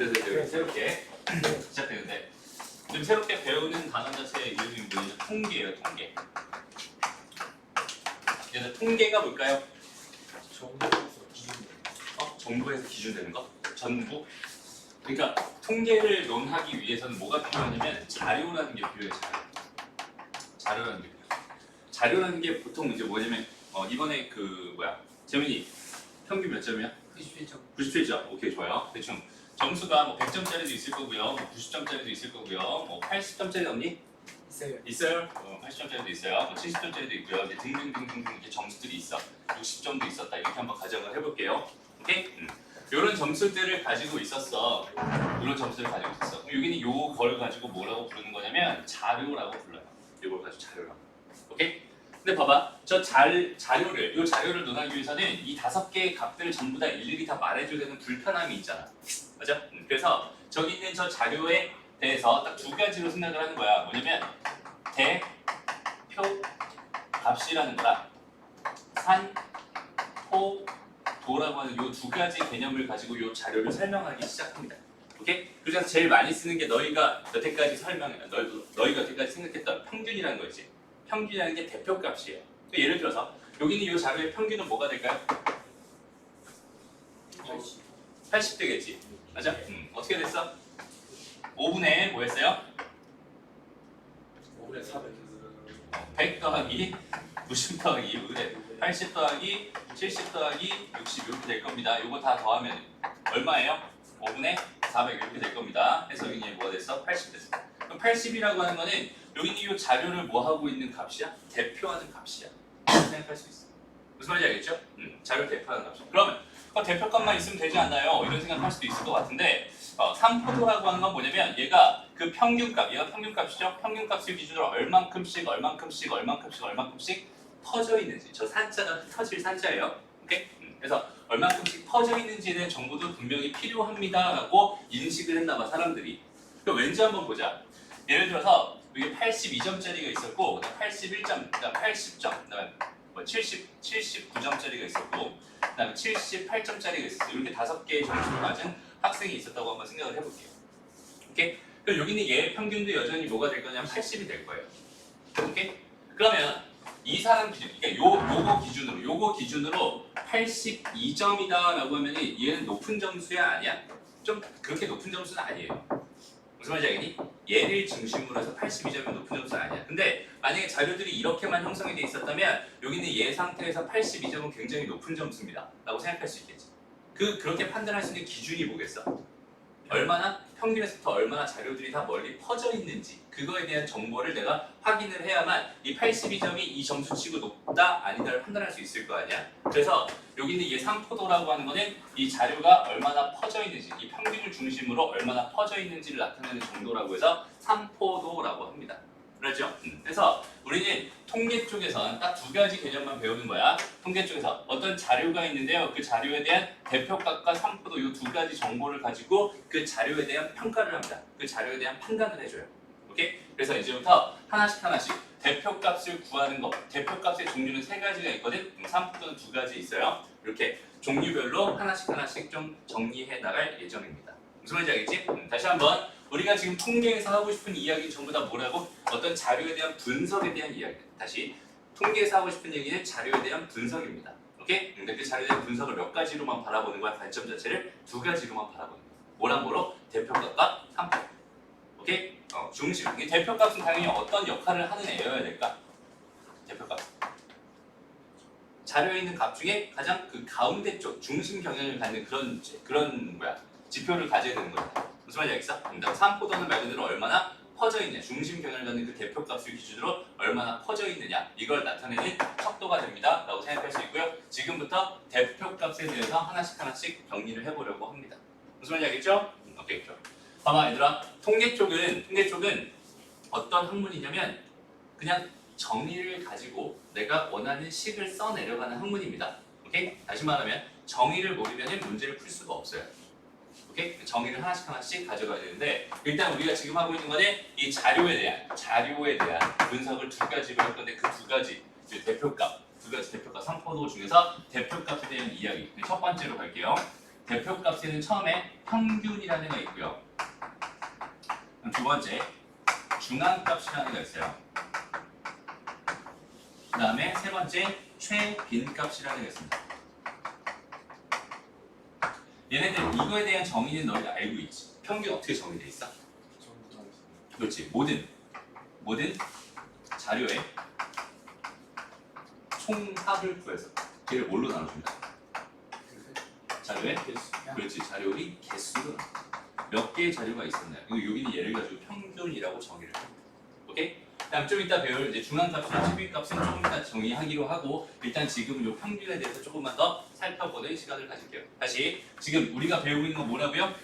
그래서 이제 새롭게 시작되는데 지금 새롭게 배우는 단어 자체의 이름이 뭐냐면 통계예요. 통계. 그래서 통계가 뭘까요? 정부에서 기준되는 거? 전부? 그러니까 통계를 논하기 위해서는 뭐가 필요하냐면 자료라는 게 필요해요. 자료라는 게 필요해요. 자료라는 게 보통 이제 뭐냐면 이번에 그 뭐야 재민이 평균 몇 점이야? 97점. 97점. 오케이 좋아요. 대충 점수가 뭐 100점짜리도 있을 거고요, 뭐 90점짜리도 있을 거고요, 뭐 80점짜리 없니? 있어요. 있어요. 80점짜리도 있어요. 뭐 70점짜리도 있고요. 이제 등등등등 이렇게 점수들이 있어. 60점도 있었다. 이렇게 한번 가정을 해볼게요. 오케이? 이런 점수들을 가지고 있었어. 이런 점수를 가지고 있었어. 그럼 여기는 요걸 가지고 뭐라고 부르는 거냐면 자료라고 불러요. 이걸 가지고 자료라고. 오케이? 근데 봐봐. 요 자료를 논하기 위해서는 이 5개의 값들을 전부 다 일일이 다 말해줘야 되는 불편함이 있잖아. 맞아? 그래서 저기 있는 저 자료에 대해서 딱 2가지로 생각을 하는 거야. 뭐냐면 대표 값이라는 거랑 산, 포, 도라고 하는 요 2가지 개념을 가지고 요 자료를 설명하기 시작합니다. 오케이? 그래서 제일 많이 쓰는 게 너희가 여태까지 너희가 여태까지 생각했던 평균이라는 거지. 평균이라는 게 대표값이에요. 예를 들어서 여기는 이 자료의 평균은 뭐가 될까요? 80 되겠지. 맞아? 어떻게 됐어? 5분의 뭐 했어요? 5분의 400. 100 더하기 90 더하기 80 더하기 70 더하기 60 이렇게 될 겁니다. 이거 다 더하면 얼마예요? 5분의 400 이렇게 될 겁니다. 해서 여기 뭐가 됐어? 80 됐어. 그럼 80이라고 하는 거는 여기는 이 자료를 뭐 하고 있는 값이야? 대표하는 값이야. 생각할 수 있어. 무슨 말인지 알겠죠? 자료를 대표하는 값이야. 그러면 대표값만 있으면 되지 않나요? 이런 생각할 수도 있을 것 같은데 삼포도라고 하는 건 뭐냐면 얘가 그 평균값, 얘가 평균값이죠? 평균값을 기준으로 얼만큼씩 퍼져 있는지, 저 산자가 터질 산자예요. 오케이? 그래서 얼만큼씩 퍼져 있는지에 대한 정보도 분명히 필요합니다라고 인식을 했나봐 사람들이. 그럼 왠지 한번 보자. 예를 들어서 여기 82점짜리가 있었고, 그다음 81점, 그다음 80점, 그다음 79점짜리가 있었고, 그다음에 78점짜리가 있었어요. 이렇게 5개의 점수를 맞은 학생이 있었다고 한번 생각을 해볼게요. 오케이? 그럼 여기는 얘 평균도 여전히 뭐가 될 거냐면 80이 될 거예요. 오케이? 그러면 이 사람 기준, 그러니까 요거 기준으로 82점이다라고 하면은 얘는 높은 점수야 아니야? 좀 그렇게 높은 점수는 아니에요. 무슨 말인지 알겠니? 얘를 중심으로 해서 82점이 높은 점수는 아니야. 근데 만약에 자료들이 이렇게만 형성이 돼 있었다면 여기는 얘 상태에서 82점은 굉장히 높은 점수입니다. 라고 생각할 수 있겠지. 그렇게 판단할 수 있는 기준이 뭐겠어? 얼마나 평균에서부터 얼마나 자료들이 다 멀리 퍼져 있는지 그거에 대한 정보를 내가 확인을 해야만 이 82점이 이 점수치고 높다 아니다를 판단할 수 있을 거 아니야. 그래서 여기 있는 얘 삼포도라고 하는 거는 이 자료가 얼마나 퍼져 있는지 이 평균을 중심으로 얼마나 퍼져 있는지를 나타내는 정도라고 해서 삼포도라고 합니다. 그렇죠? 그래서 우리는 통계 쪽에서는 딱 2가지 개념만 배우는 거야. 통계 쪽에서 어떤 자료가 있는데요. 그 자료에 대한 대표값과 삼포도 이 2가지 정보를 가지고 그 자료에 대한 평가를 합니다. 그 자료에 대한 판단을 해줘요. 오케이? 그래서 이제부터 하나씩 대표값을 구하는 거. 대표값의 종류는 3가지가 있거든. 삼포도는 2가지 있어요. 이렇게 종류별로 하나씩 좀 정리해 나갈 예정입니다. 무슨 말인지 알겠지? 다시 한번 우리가 지금 통계에서 하고 싶은 이야기 전부 다 뭐라고? 어떤 자료에 대한 분석에 대한 이야기. 다시 통계에서 하고 싶은 얘기는 자료에 대한 분석입니다. 오케이? 근데 그 자료에 대한 분석을 몇 가지로만 바라보는 거야? 관점 자체를 2가지로만 바라보는 거야. 뭐랑 뭐로? 대표값과 삼포. 오케이? 중심. 이 대표값은 당연히 어떤 역할을 하는 애여야 될까? 대표값. 자료에 있는 값 중에 가장 그 가운데 쪽 중심 경향을 갖는 그런 지표를 가져야 되는 거야. 무슨 말인지 알겠어? 삼포도는 말 그대로 얼마나 퍼져 있냐, 중심 경향을 갖는 그 대표값을 기준으로 얼마나 퍼져 있느냐 이걸 나타내는 척도가 됩니다 라고 생각할 수 있고요. 지금부터 대표값에 대해서 하나씩 정리를 해보려고 합니다. 무슨 말인지 알겠죠? 오케이, 좋아. 봐봐 얘들아, 통계 쪽은 어떤 학문이냐면 그냥 정의를 가지고 내가 원하는 식을 써내려가는 학문입니다. 오케이? 다시 말하면 정의를 모르면 문제를 풀 수가 없어요. 오케이? 정의를 하나씩 가져가야 되는데 일단 우리가 지금 하고 있는 거는 이 자료에 대한 분석을 2가지로 할 건데 그 2가지 대표값, 2가지 대표값 삼포도 중에서 대표값에 대한 이야기 첫 번째로 갈게요. 대표값에는 처음에 평균이라는 애가 있고요. 그럼 두 번째 중앙값이라는 애가 있어요. 그 다음에 세 번째 최빈값이라는 애가 있습니다. 얘네들 이거에 대한 정의는 너희가 알고 있지. 평균 어떻게 정의돼 있어? 그렇지. 모든 자료의 총합을 구해서 걔를 뭘로 나눠줍니다. 자료의 그렇지. 자료의 개수로 몇 개의 자료가 있었나요? 여기는 얘를 가지고 평균이라고 정의를 해요. 오케이? 그다음 좀 이따 배울 이제 중앙값이나 최빈값은 조금 이따 정의하기로 하고 일단 지금 이 평균에 대해서 조금만 더 살펴보는 시간을 가질게요. 다시 지금 우리가 배우고 있는 건 뭐라고요?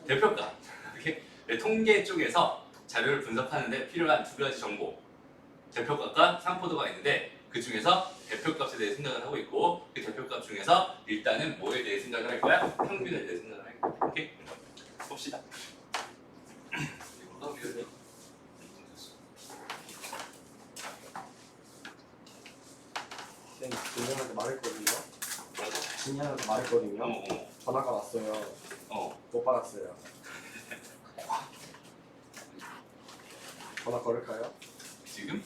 대표값. 이렇게 통계 쪽에서 자료를 분석하는데 필요한 두 가지 정보. 대표값과 상포도가 있는데 그 중에서 대표값에 대해 생각을 하고 있고 그 대표값 중에서 일단은 뭐에 대해 생각을 할 거야? 평균에 대해 생각을 할 거야. 오케이? 봅시다. 진이한테 말했거든요. 뭐라고? 진이한테 말했거든요. 전화가 왔어요. 못 받았어요. 전화 걸을까요? 지금?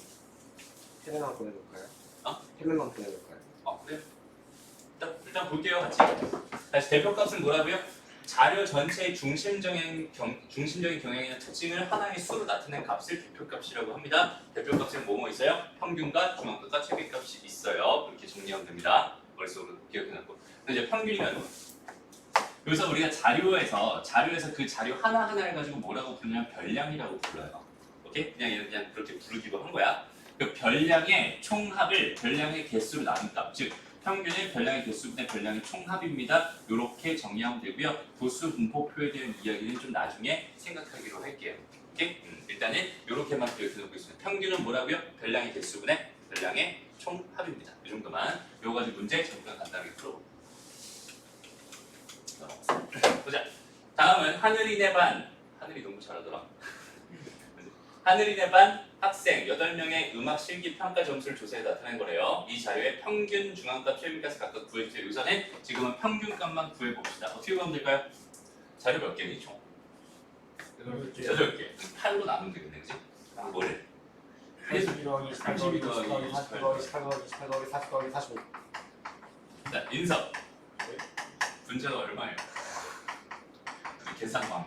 헬레나 보내놓을까요? 어? 헬레나 보내놓을까요? 그래. 일단 볼게요, 같이. 다시 대표값은 뭐라고요? 자료 전체의 중심적인 경향이나 특징을 하나의 수로 나타낸 값을 대표값이라고 합니다. 대표값에는 뭐뭐 있어요? 평균과 중앙값과 최빈값이 있어요. 그렇게 정리하면 됩니다. 머릿속으로 기억해놓고. 이제 평균이면 여기서 우리가 자료에서 그 자료 하나하나를 가지고 뭐라고 부르냐면 별량이라고 불러요. 오케이? 그냥 그렇게 부르기로 한 거야. 그 별량의 총합을 별량의 개수로 나눈 값, 즉 평균의 별량의 개수분의 별량의 총합입니다. 이렇게 정리하면 되고요. 도수 분포표에 대한 이야기는 좀 나중에 생각하기로 할게요. 오케이? 일단은 이렇게만 기억해놓고 있습니다. 평균은 뭐라고요? 별량의 개수분의 별량의 총합입니다. 이 정도만. 이거 가지고 문제 잠깐 간단하게 풀어볼게요. 보자. 다음은 하늘이네 반. 하늘이 너무 잘하더라. 하늘이네 반 학생 8명의 음악 실기 평가 점수를 조사해 나타낸 거래요. 이 자료의 평균, 중앙값, 최빈값을 각각 구해주세요. 우선은 지금은 평균값만 구해봅시다. 어떻게 구하면 될까요? 자료 몇 개니 총? 8개. 8로 나누면 되겠네, 그치? 뭐를? 82 더하기 32 더하기 48 더하기 28 더하기 28 더하기 40 더하기 45. 자, 인석. 분자가 얼마예요? 계산망.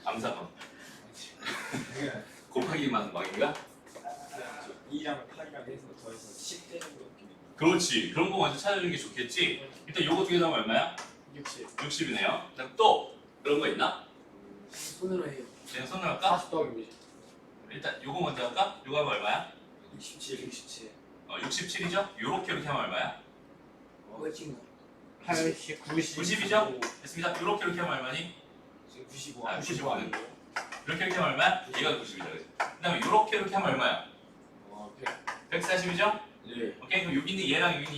암사망. 곱하기만 망인가? 2랑 8이랑 해서 더해서 10 되는 거 느낌이. 그렇지. 그런 거 먼저 찾아주는 게 좋겠지. 일단 요거 두 개 나오면 얼마야? 60. 60이네요. 그다음 또 그런 거 있나? 손으로 해요. 그냥 손으로 할까? 40 더하기 50. 일단 요거 먼저 할까? 요거 하면 얼마야? 67. 67. 67이죠? 요렇게 이렇게 하면 얼마야? 훨씬 80, 90. 90이죠? 됐습니다. 요렇게 이렇게 하면 얼마니? 지금 95. 아, 95 하는 거. 이렇게 이렇게 하면 얼마야? 얘가 90이죠. 그다음에 요렇게 이렇게 하면 얼마야? 140이죠? 네. 오케이. 그럼 여기 있는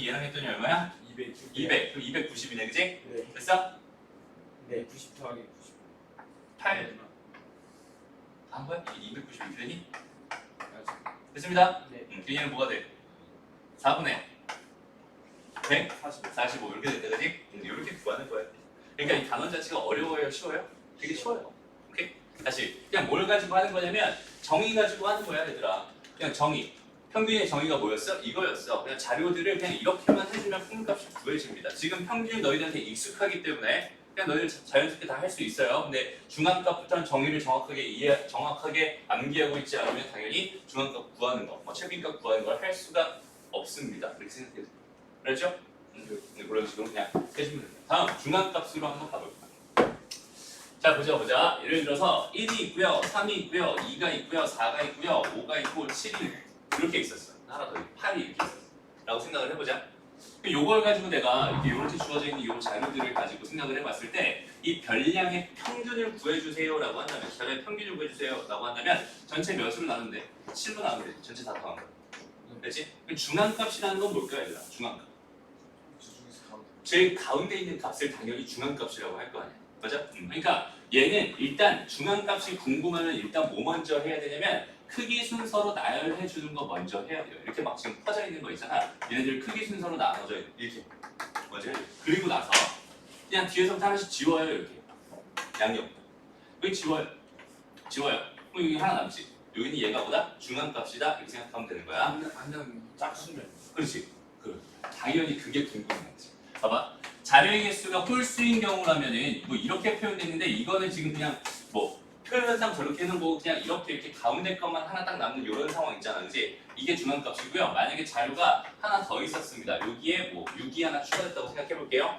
얘랑 했더니 얼마야? 200. 200. 그럼 290이네, 그지? 네. 됐어? 네. 90 더하기 90. 8. 한 거야? 296이더니? 맞아. 됐습니다. 네. 얘는 뭐가 돼? 4분의 100? 45. 45 이렇게 됐다, 그지? 이렇게 구하는 거야. 그러니까 이 단원 자체가 어려워요, 쉬워요? 되게 쉬워요. 오케이? 다시 그냥 뭘 가지고 하는 거냐면 정의 가지고 하는 거야, 얘들아. 그냥 정의. 평균의 정의가 뭐였어? 이거였어. 그냥 자료들을 그냥 이렇게만 해주면 평균값이 구해집니다. 지금 평균이 너희들한테 익숙하기 때문에 그냥 너희들 자연스럽게 다 할 수 있어요. 근데 중앙값부터는 정의를 정확하게 암기하고 있지 않으면 당연히 중앙값 구하는 거, 최빈값 구하는 걸 할 수가 없습니다. 이렇게 생각해요. 그렇죠? 그런 식으로 그냥 해주면 됩니다. 다음 중앙값으로 한번 가볼까요? 자, 보자. 예를 들어서 1이 있고요, 3이 있고요, 2가 있고요, 4가 있고요, 5가 있고 7이 이렇게 있었어. 하나 더 8이 이렇게 있었어. 라고 생각을 해보자. 요걸 가지고 내가 이렇게 주어져 있는 이 자료들을 가지고 생각을 해봤을 때 이 별량의 평균을 구해주세요라고 한다면, 자료의 평균을 구해주세요라고 한다면 전체 몇으로 나누면 돼? 7로 나누면 돼. 전체 다 더한 거. 그렇지? 중앙값이라는 건 뭘까요, 얘들아? 중앙값. 제일 가운데 있는 값을 당연히 중앙값이라고 할 거 아니야. 맞아? 그러니까 얘는 일단 중앙값이 궁금하면 일단 뭐 먼저 해야 되냐면 크기 순서로 나열해 주는 거 먼저 해야 돼요. 이렇게 막 지금 퍼져 있는 거 있잖아. 얘네들 크기 순서로 나눠져 이렇게 먼저 그리고 나서 그냥 뒤에서부터 하나씩 지워요. 이렇게 양옆 여기 지워요. 그럼 여기 하나 남지. 여기는 얘가 보다 중앙값이다 이렇게 생각하면 되는 거야. 안는 짝수면 그렇지. 당연히 그게 궁금한 거지. 봐봐. 자료의 개수가 홀수인 경우라면은 뭐 이렇게 표현됐는데 이거는 지금 그냥 뭐 표현상 저렇게 해놓은 거고 그냥 이렇게 가운데 것만 하나 딱 남는 이런 상황 있잖아. 그지? 이게 중앙값이고요. 만약에 자료가 하나 더 있었습니다. 여기에 뭐 6이 하나 추가됐다고 생각해 볼게요.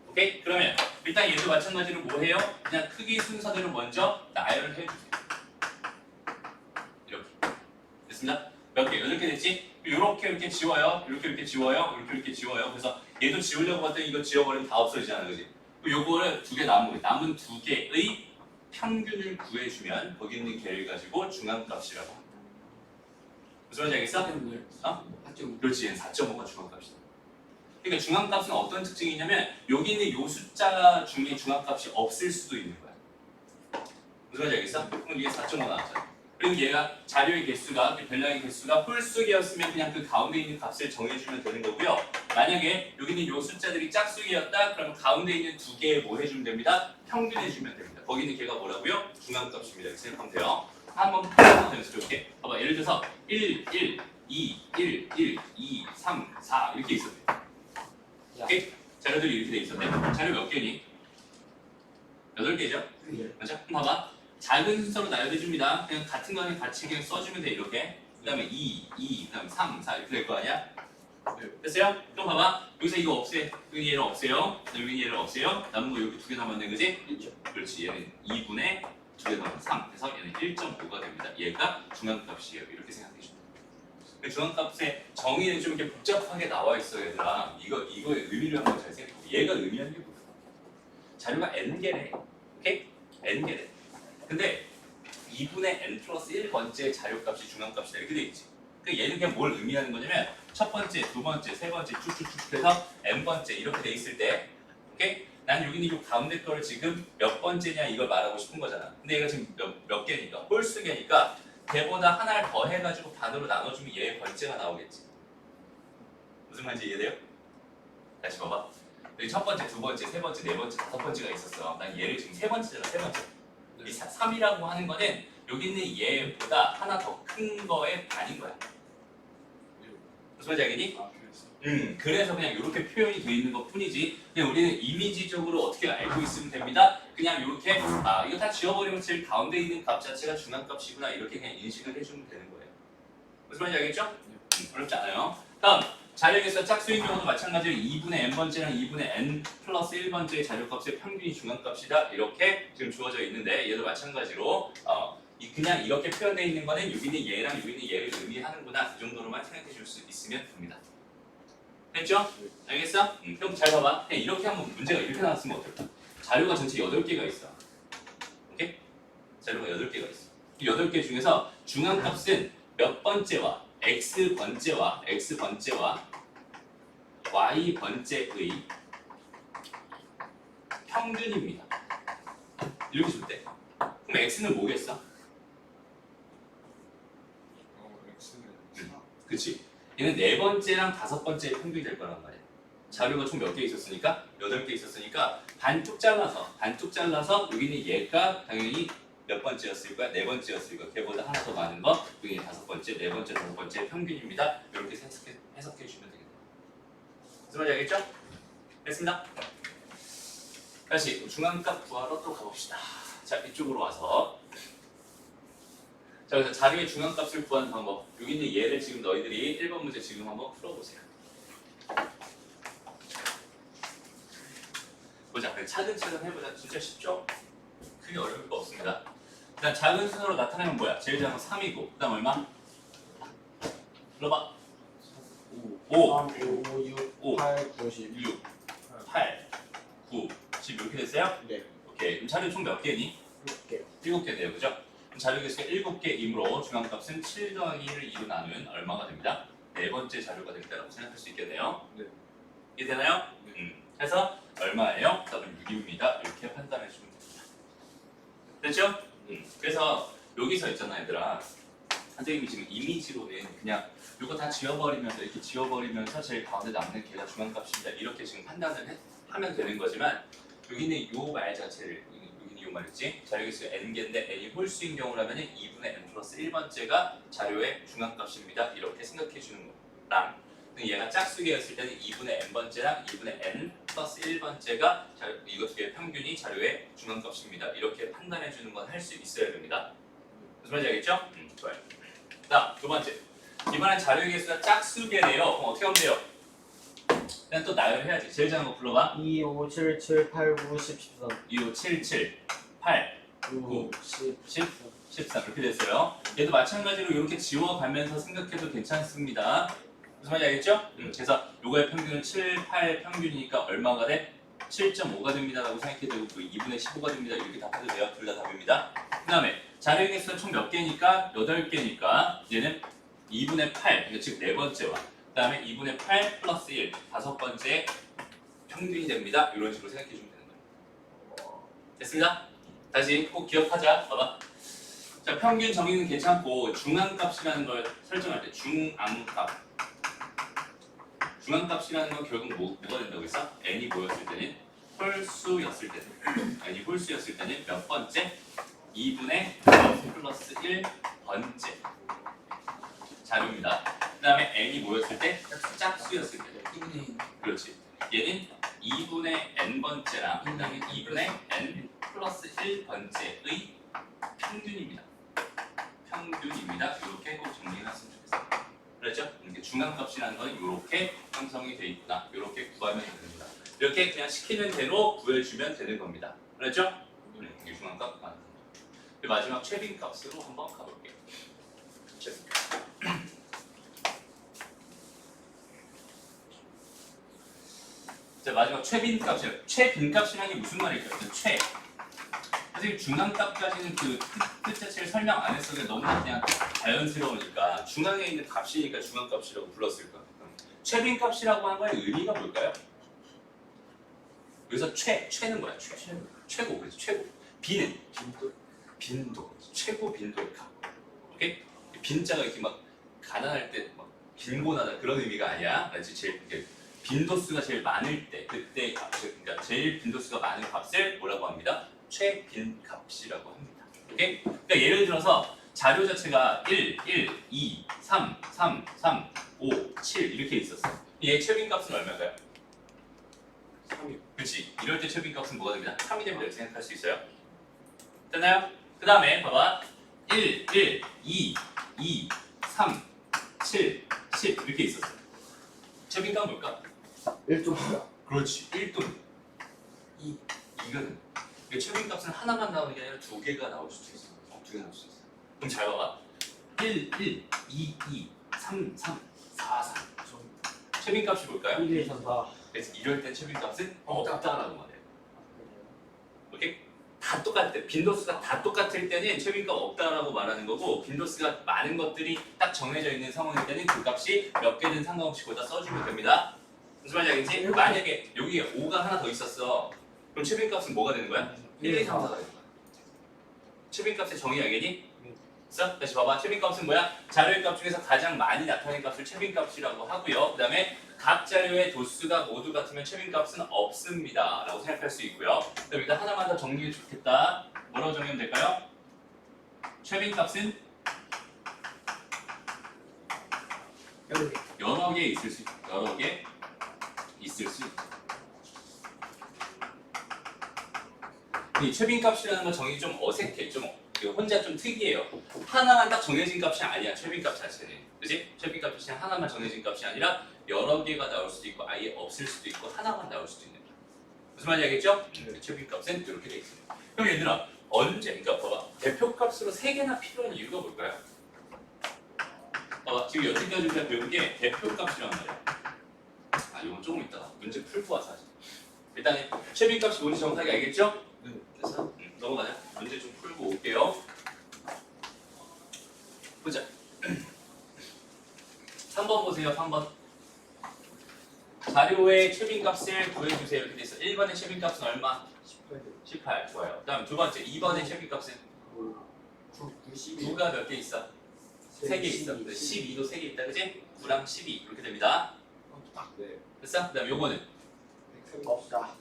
오케이? 그러면 일단 얘도 마찬가지로 뭐 해요? 그냥 크기 순서대로 먼저 나열을 해주세요. 이렇게. 됐습니다? 몇 개? 8개 됐지? 이렇게 지워요. 이렇게 지워요. 이렇게 지워요. 그래서 얘도 지우려고 봤더니 이거 지워버리면 다 없어지잖아. 그지? 요거를 2개 남은 2개의 평균을 구해주면 거기 있는 개를 가지고 중앙값이라고 합니다. 무슨 말인지 알겠어? 그렇지. 얘는 4.5가 중앙값이다. 그러니까 중앙값은 어떤 특징이 있냐면 여기 있는 요 숫자 중에 중앙값이 없을 수도 있는 거야. 무슨 말인지 알겠어? 그럼 이게 4.5 나왔잖아. 그럼 얘가 자료의 개수가 별량의 개수가 홀수개였으면 그냥 그 가운데 있는 값을 정해주면 되는 거고요. 만약에 여기 있는 요 숫자들이 짝수개였다 그러면 가운데 있는 2개에 뭐 해주면 됩니다? 평균해주면 됩니다. 거기 있는 개가 뭐라고요? 중앙값입니다. 이렇게 생각하면 돼요. 한번 연습해볼게. 봐봐. 예를 들어서 1, 1, 2, 1, 1, 2, 3, 4 이렇게 있었대. 오케이? 자료들이 이렇게 돼 있었대. 자료 몇 개니? 8개죠? 맞아? 그럼 봐봐. 작은 순서로 나열해줍니다. 그냥 같은 거는 같이 그냥 써주면 돼. 이렇게. 그 다음에 2, 그 다음에 3, 4 이렇게 될 거 아니야? 됐어요? 또 봐봐. 여기서 이거 없애. 여기 얘를 없애요. 여기 얘를 없애요. 남은 거 여기 2개 남았네. 그지? 그렇지. 얘는 2분의 2개 남은 3. 그래서 얘는 1.5가 됩니다. 얘가 중앙값이에요. 이렇게 생각해주면 돼. 중앙값의 정의는 좀 이렇게 복잡하게 나와 있어 얘들아. 이거의 의미를 한번 잘 생각해보고. 얘가 의미하는 게 뭐야? 자료가 n개래. 오케이? n개래. 근데 2분의 n 플러스 1번째 자료값이 중앙값이다 이렇게 돼 있지. 그러니까 얘는 그냥 뭘 의미하는 거냐면 첫 번째, 두 번째, 세 번째 쭉쭉쭉 해서 n번째 이렇게 돼 있을 때 오케이? 난 여기 있는 이 가운데 거를 지금 몇 번째냐 이걸 말하고 싶은 거잖아. 근데 얘가 지금 몇 개니까 홀수개니까 걔보다 하나를 더 해가지고 반으로 나눠주면 얘의 번째가 나오겠지. 무슨 말인지 이해돼요? 다시 봐봐. 여기 첫 번째, 두 번째, 세 번째, 네 번째, 다섯 번째가 있었어. 난 얘를 지금 세 번째잖아. 세 번째. 이 3이라고 하는 거는 여기 있는 얘보다 하나 더 큰 거의 반인 거야. 무슨 말인지 알겠니? 그래서 그냥 이렇게 표현이 되어 있는 것 뿐이지 그냥 우리는 이미지적으로 어떻게 알고 있으면 됩니다. 그냥 이렇게 이거 다 지워버리면 제일 가운데 있는 값 자체가 중앙값이구나 이렇게 그냥 인식을 해주면 되는 거예요. 무슨 말인지 알겠죠? 어렵지 않아요. 다음 자료에서 짝수인 경우도 마찬가지로 2분의 n번째랑 2분의 n 플러스 1번째의 자료값의 평균이 중앙값이다 이렇게 지금 주어져 있는데 얘도 마찬가지로 그냥 이렇게 표현되어 있는 거는 여기 있는 얘랑 여기 있는 얘를 의미하는구나 이 정도로만 생각해 줄 수 있으면 됩니다. 됐죠? 알겠어? 그럼 잘 봐봐. 그냥 이렇게 한번 문제가 이렇게 나왔으면 어떨까? 자료가 전체 8개가 있어. 오케이? 자료가 8개가 있어. 이 8개 중에서 중앙값은 몇 번째와 x번째와 y번째의 평균입니다. 이렇게 줄 때. 그럼 x는 뭐겠어? 그치? 얘는 4번째랑 5번째의 평균이 될 거란 말이야. 자료가 총 몇 개 있었으니까? 8개 있었으니까 반쪽 잘라서 여기 있는 얘가 당연히 몇 번째였을 거야? 4번째였을 거야. 걔보다 하나 더 많은 거 여기 5번째, 4번째, 5번째의 평균입니다. 이렇게 해석해 주면 되겠다. 무슨 말인지 알겠죠? 됐습니다. 다시 중앙값 구하러 또 가봅시다. 자, 이쪽으로 와서 자, 그래서 자료의 중앙값을 구하는 방법. 여기 있는 얘를 지금 너희들이 1번 문제 지금 한번 풀어보세요. 보자. 차근차근 해보자. 진짜 쉽죠? 크게 어려울 거 없습니다. 일단 작은 순서로 나타내면 뭐야? 제일 작은 건 3이고 그 다음 얼마? 불러봐. 5, 3, 5, 6, 5, 8, 9, 10. 6, 8, 9, 10 이렇게 됐어요? 네. 오케이. 그럼 자료 총 몇 개니? 6개. 7개 돼요. 그죠? 그럼 자료 개수가 7개이므로 중앙값은 7 더하기 1을 2로 나누면 얼마가 됩니다? 네 번째 자료가 된다고 생각할 수 있겠네요. 네. 이해되나요? 해서 얼마예요? 답은 6입니다. 이렇게 판단해 주면 됩니다. 됐죠? 그래서 여기서 있잖아 얘들아. 선생님이 지금 이미지로는 그냥 이거 다 지워버리면서 이렇게 지워버리면서 제일 가운데 남는 개가 중앙값입니다. 이렇게 지금 판단을 하면 되는 거지만 여기는 요 말 자체를 여기는 요 말이지. 자 여기서 n개인데 n이 홀수인 경우라면은 2분의 n 플러스 1번째가 자료의 중앙값입니다. 이렇게 생각해 주는 거랑 얘가 짝수개였을 때는 2분의 n번째랑 2분의 n 플러스 1번째가 이거 두 개의 평균이 자료의 중앙값입니다. 이렇게 판단해 주는 건 할 수 있어야 됩니다. 무슨 말인지 알겠죠? 좋아요. 다음 두 번째. 이번엔 자료의 개수가 짝수개네요. 그럼 어떻게 하면 돼요? 그냥 또 나열해야지. 제일 작은 거 불러봐. 2, 5, 7, 7, 8, 9, 10, 13 2, 5, 7, 7, 8, 9, 10, 10, 14 그렇게 됐어요. 얘도 마찬가지로 이렇게 지워가면서 생각해도 괜찮습니다. 무슨 말인지 알겠죠? 그래서 요거의 평균은 7, 8 평균이니까 얼마가 돼? 7.5가 됩니다 라고 생각해도 되고 2분의 15가 됩니다. 이렇게 답해도 돼요. 둘 다 답입니다. 그 다음에 자료의 개수가 총 몇 개니까? 8개니까 얘는 2분의 8, 그러니까 즉 4번째와 그 다음에 2분의 8 플러스 1, 5번째 평균이 됩니다. 이런 식으로 생각해 주면 되는 거예요. 됐습니다? 다시 꼭 기억하자. 봐봐. 자, 평균 정의는 괜찮고 중앙값이라는 걸 설정할 때 중앙값. 중앙값이라는 건 결국 뭐가 된다고 했어? n이 뭐였을 때는? 홀수였을 때는 n이 홀수였을 때는 몇 번째? 2분의 n 플러스 1번째 자료입니다. 그 다음에 n이 뭐였을 때? 짝수였을 때 2분의 그렇지. 얘는 2분의 n번째랑 그 다음에 2분의 n 플러스 1번째의 평균입니다. 평균입니다. 이렇게 꼭 정리해놨으면 좋겠어요. 그렇죠? 이렇게 중앙값이라는 건 이렇게 형성이 돼 있구나. 이렇게 구하면 됩니다. 이렇게 그냥 시키는 대로 구해주면 되는 겁니다. 그렇죠? 이게 중앙값 맞는 거. 마지막 최빈값으로 한번 가볼게요. 최빈값. 자 마지막 최빈값이에요. 최빈값이라는 게 무슨 말일까요? 최. 사실 중앙값까지는 그 뜻 자체를 설명 안 했어도 너무나 그냥 자연스러우니까 중앙에 있는 값이니까 중앙값이라고 불렀을 거예요. 최빈값이라고 하는 거의 의미가 뭘까요? 여기서 최는 뭐야? 최고 그래서 최고. 빈은 빈도 최고 빈도의 값. 오케이? 빈자가 이렇게 막 가난할 때 막 빈곤하다 그런 의미가 아니야. 마치 제일 빈도수가 제일 많을 때 그때 값을 그러니까 제일 빈도수가 많은 값을 뭐라고 합니다? 최빈값이라고 합니다. 오케이? 그러니까 예를 들어서 자료 자체가 1, 1, 2, 3, 3, 3, 5, 7 이렇게 있었어. 얘 최빈값은 얼마일까요? 3이요. 그렇지. 이럴 때 최빈값은 뭐가 됩니다? 3이 됩니다. 이렇게 생각할 수 있어요. 됐나요? 그 다음에 봐봐. 1, 1, 2, 2, 3, 7, 10 이렇게 있었어. 최빈값은 뭘까? 1.9야 그렇지. 1돈 2는 최빈값은 하나만 나오는 게 아니라 두 개가 나올 수도 있어. 두 개 나올 수도 있어. 그럼 잘 봐봐. 1, 1, 2, 2, 3, 3, 4, 4. 최빈값이 뭘까요? 1, 2, 3, 4 그래서 이럴 땐 최빈값은 없다라고 말해요. 오케이? 다 똑같을 때, 빈도수가 다 똑같을 때는 최빈값 없다라고 말하는 거고 빈도수가 많은 것들이 딱 정해져 있는 상황일 때는 그 값이 몇 개든 상관없이 거기다 써주면 됩니다. 무슨 말인지 알겠지? 만약에 여기에 5가 하나 더 있었어. 그럼 최빈값은 뭐가 되는 거야? 1, 2, 3, 4가 되는 거야. 최빈값의 정의 알겠니? 있어? 다시 봐봐. 최빈값은 뭐야? 자료의 값 중에서 가장 많이 나타낸 값을 최빈값이라고 하고요. 그 다음에 각 자료의 도수가 모두 같으면 최빈값은 없습니다. 라고 생각할 수 있고요. 그럼 일단 하나만 더 정리해 주겠다. 뭐라고 정리하면 될까요? 최빈값은 여러 개 있을 수 있다. 여러 개 있을 수 있다. 이 최빈값이라는 건 정의 좀 어색해. 좀 혼자 좀 특이해요. 하나만 딱 정해진 값이 아니야. 최빈값 자체는. 그지? 최빈값 자체는 하나만 정해진 값이 아니라 여러 개가 나올 수도 있고 아예 없을 수도 있고 하나만 나올 수도 있는 거야. 무슨 말인지 알겠죠? 최빈값은 이렇게 돼 있어요. 그럼 얘들아 언제? 그러니까 봐봐. 대표값으로 3개나 필요한 이유가 뭘까요? 봐봐. 지금 여태까지 우리가 배운 게 대표값이란 말이야. 아 이건 조금 이따가 문제 풀고 와서 하자. 일단 최빈값이 뭔지 정확하게 알겠죠? 네. 됐어? 넘어가자. 문제 좀 풀고 올게요. 보자. 3번 보세요. 3번. 자료의 최빈값을 구해주세요. 이렇게 돼 있어. 1번의 최빈값은 얼마? 18. 좋아요. 그 다음 두 번째. 2번의 최빈값은 9, 12, 9가 몇 개 있어? 3개 있어. 12도 3개 있다, 그지? 9랑 12 이렇게 됩니다. 네. 됐어? 그다음 요거는 없다.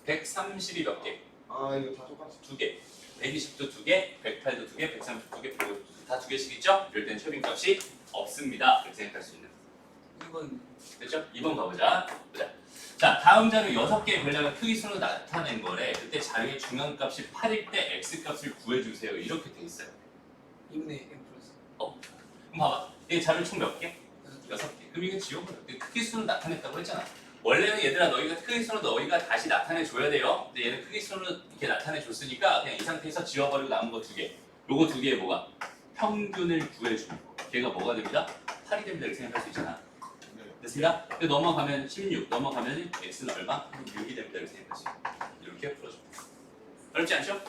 130이 몇 개? 아 이거 다 똑같이. 2개. 120도 2개, 108도 2개, 130도 2개, 150도 다 2개씩 있죠? 이럴 때는 최빈 값이 없습니다. 이렇게 생각할 수 있는. 1번 됐죠? 2번 가보자. 보자. 자, 다음 자료 6개의 변량을 크기수로 나타낸 거래. 그때 자료의 중앙값이 8일 때 x값을 구해주세요. 이렇게 돼 있어요. 2분의 m 플러스 그럼 봐봐. 이 자료 총 몇 개? 6개. 그럼 이거 지워버려. 크기수로 나타냈다고 했잖아. 원래는 얘들아 너희가 크기수로 너희가 다시 나타내줘야 돼요. 근데 얘는 크기수로 이렇게 나타내줬으니까 그냥 이 상태에서 지워버리고 남은 거 2개. 요거 2개에 뭐가? 평균을 구해주는 거. 걔가 뭐가 됩니다? 8이 됩니다. 이렇게 생각할 수 있잖아. 됐습니다? 근데 넘어가면 16, 넘어가면 x는 얼마? 6이 됩니다. 이렇게 생각할 수 있어요. 이렇게 풀어줍니다. 어렵지 않죠?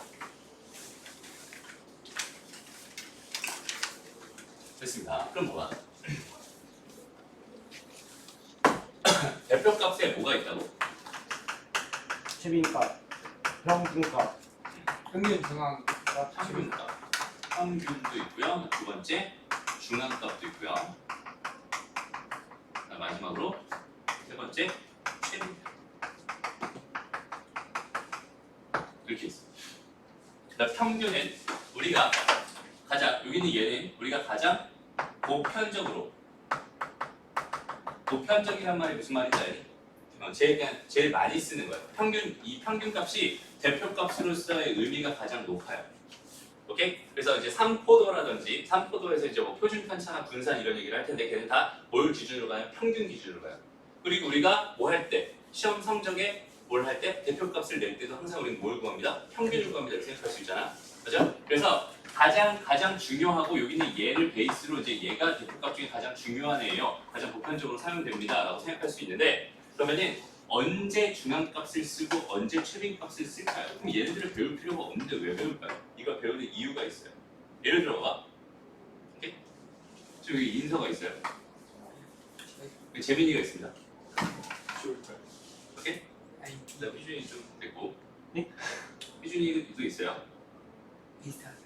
됐습니다. 그럼 뭐가? 대표값에 뭐가 있다고? 최빈값, 평균값, 평균 중앙 평균값. 평균도 있고요. 두 번째 중앙값도 있고요. 자, 마지막으로 세 번째 최빈. 이렇게 있어. 그다음 평균은 우리가 가장 여기는 얘는 우리가 가장 보편적이란 말이 무슨 말인지 알지? 제일 많이 쓰는 거예요. 이 평균값이 대표값으로서의 의미가 가장 높아요. 오케이? 그래서 이제 3포도라든지 3포도에서 이제 뭐 표준 편차나 분산 이런 얘기를 할 텐데 걔는 다 뭘 기준으로 가요? 평균 기준으로 가요. 그리고 우리가 뭐 할 때 시험 성적에 뭘 할 때 대표값을 낼 때도 항상 우리는 뭘 구합니다? 평균을 구합니다. 이렇게 생각할 수 있잖아. 그죠? 그래서 가장 중요하고 여기는 얘를 베이스로 이제 얘가 대표값 중에 가장 중요한 애예요. 가장 보편적으로 사용됩니다라고 생각할 수 있는데 그러면은 언제 중앙값을 쓰고 언제 최빈값을 쓸까요? 그럼 얘네들을 배울 필요가 없는데 왜 배울까요? 이거 배우는 이유가 있어요. 예를 들어 봐. 오케이? 저기 인서가 있어요. 여기 재민이가 있습니다. 좋을까요? 오케이? 아니 그다음 희준이 좀 됐고. 네? 희준이도 있어요. 비슷하세요.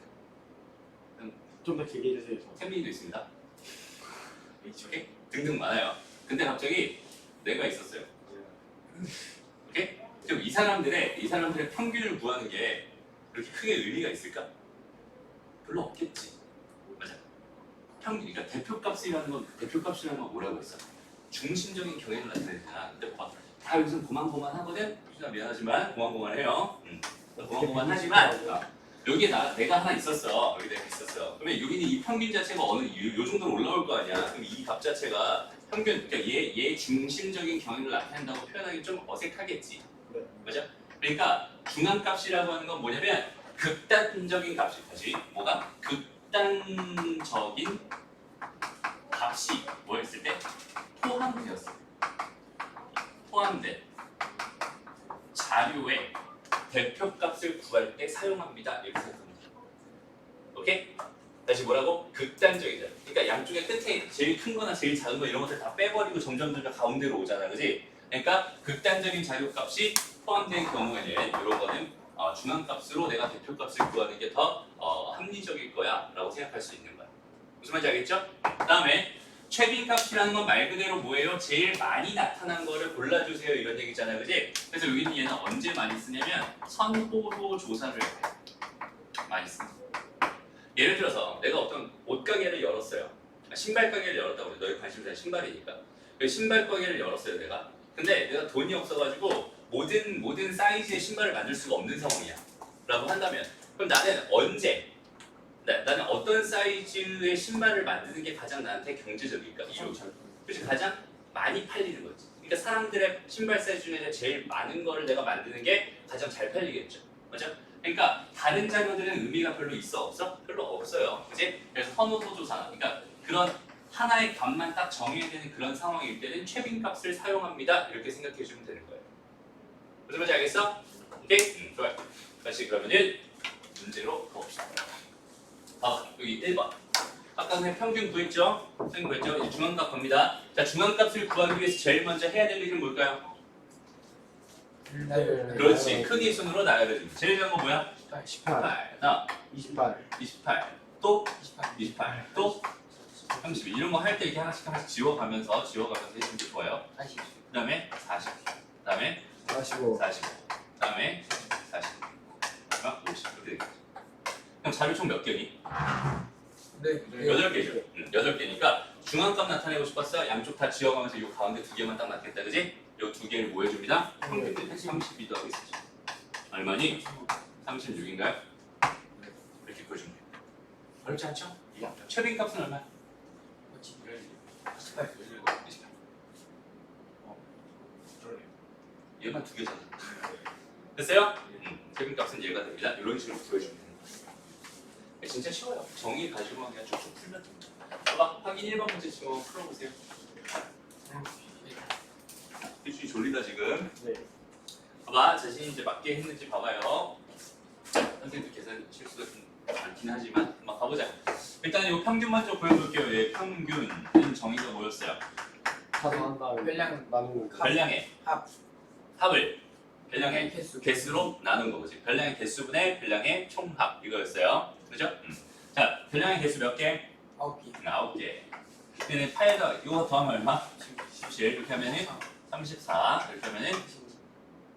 좀 더 길게 해주세요. 태민이도 있습니다. 오케이? 등등 많아요. 근데 갑자기 내가 있었어요. 오케이? 지금 이 사람들의 평균을 구하는 게 그렇게 크게 의미가 있을까? 별로 없겠지. 맞아. 평균, 그러니까 대표값이라는 건 뭐라고 했어? 중심적인 경향을 나타내잖아. 근데 봐봐. 다 여기서 고만고만하거든? 유진아 미안하지만 고만고만해요. 고만고만하지만 여기에 내가 하나 있었어. 여기 내가 있었어. 그러면 여기는 이 평균 자체가 요 정도로 올라올 거 아니야. 그럼 이 값 자체가 평균, 그러니까 얘 중심적인 경향을 나타낸다고 표현하기 좀 어색하겠지. 네. 맞아? 그러니까 중앙값이라고 하는 건 뭐냐면 극단적인 값이 뭐가? 극단적인 값이 뭐였을 때? 포함되었어. 포함된 자료에 대표값을 구할 때 사용합니다. 이렇게 생각합니다. 오케이? 다시 뭐라고? 극단적이잖아. 그러니까 양쪽의 끝에 제일 큰 거나 제일 작은 거 이런 것들 다 빼버리고 점점 가운데로 오잖아. 그지? 그러니까 극단적인 자료값이 포함된 경우에는 이런 거는 중앙값으로 내가 대표값을 구하는 게 더 합리적일 거야 라고 생각할 수 있는 거야. 무슨 말인지 알겠죠? 그 다음에 최빈값이라는 건 말 그대로 뭐예요? 제일 많이 나타난 거를 골라주세요 이런 얘기잖아요. 그지? 그래서 여기는 얘는 언제 많이 쓰냐면 선호도 조사를 많이 씁니다. 예를 들어서 내가 어떤 옷가게를 열었어요. 신발 가게를 열었다고 그래. 너희 관심사 신발이니까. 신발 가게를 열었어요 내가. 근데 내가 돈이 없어가지고 모든 사이즈의 신발을 만들 수가 없는 상황이야 라고 한다면 그럼 나는 어떤 사이즈의 신발을 만드는 게 가장 나한테 경제적일까? 이유. 그래서 가장 많이 팔리는 거지. 그러니까 사람들의 신발 사이즈 중에 제일 많은 거를 내가 만드는 게 가장 잘 팔리겠죠. 맞죠? 그러니까 다른 자료들은 의미가 별로 있어 없어? 별로 없어요. 그치? 그래서 선호도 조사. 그러니까 그런 하나의 값만 딱 정해야 되는 그런 상황일 때는 최빈값을 사용합니다. 이렇게 생각해 주면 되는 거예요. 무슨 말인지 알겠어? 오케이? 좋아요. 다시 그러면은 문제로 가봅시다. 여기 1번. 아까 그냥 평균 구했죠? 평균 구했죠? 이제 중앙값 갑니다. 자, 중앙값을 구하기 위해서 제일 먼저 해야 될 일은 뭘까요? 그렇지. 크기 순으로 나열해줍니다. 제일 중요한 거 뭐야? 18, 8. 28, 28. 또 28. 28. 또 32. 이런 거 할 때 이렇게 하나씩 지워가면서 해주면 좋아요. 40. 그 다음에 40. 그 다음에 45. 45. 그 다음에 40. 그다음 50. 이렇게 되겠죠. 그럼 자료 총 몇 개니? 네. 8개죠. 8개니까 중앙값 나타내고 싶었어. 양쪽 다 지워가면서 이 가운데 2개만 딱 맞겠다. 그지? 이 2개를 뭐 해줍니다? 평균 32 더하기 40. 얼마니? 36인가요? 이렇게 보여주면 돼요. 어렵지 않죠? 최빈값은 얼마? 28. 28. 얘만 2개잖아. 됐어요? 최빈값은 얘가 됩니다. 이런 식으로 보여주면 돼요. 진짜 쉬워요. 정의 가지고만 그냥 쭉쭉 풀면 됩니다. 봐봐, 확인 1번 문제 지금 풀어보세요. 일주일 졸리다 지금. 네. 봐봐, 자신이 이제 맞게 했는지 봐봐요. 선생님도 계산 실수가 좀 많긴 하지만 한번 가보자. 일단 이 평균 먼저 보여볼게요. 예, 평균은 정의가 뭐였어요? 다 더한 다음에 별량 나누는 거. 별량의 합을 별량의 개수. 개수로 나눈 거지. 별량의 개수분의 별량의 총합 이거였어요. 그죠? 자, 별량의 개수 몇 개? 9개. 9개. 얘는 8더 이거 더하면 얼마? 17. 이렇게 하면은 34. 이렇게 하면은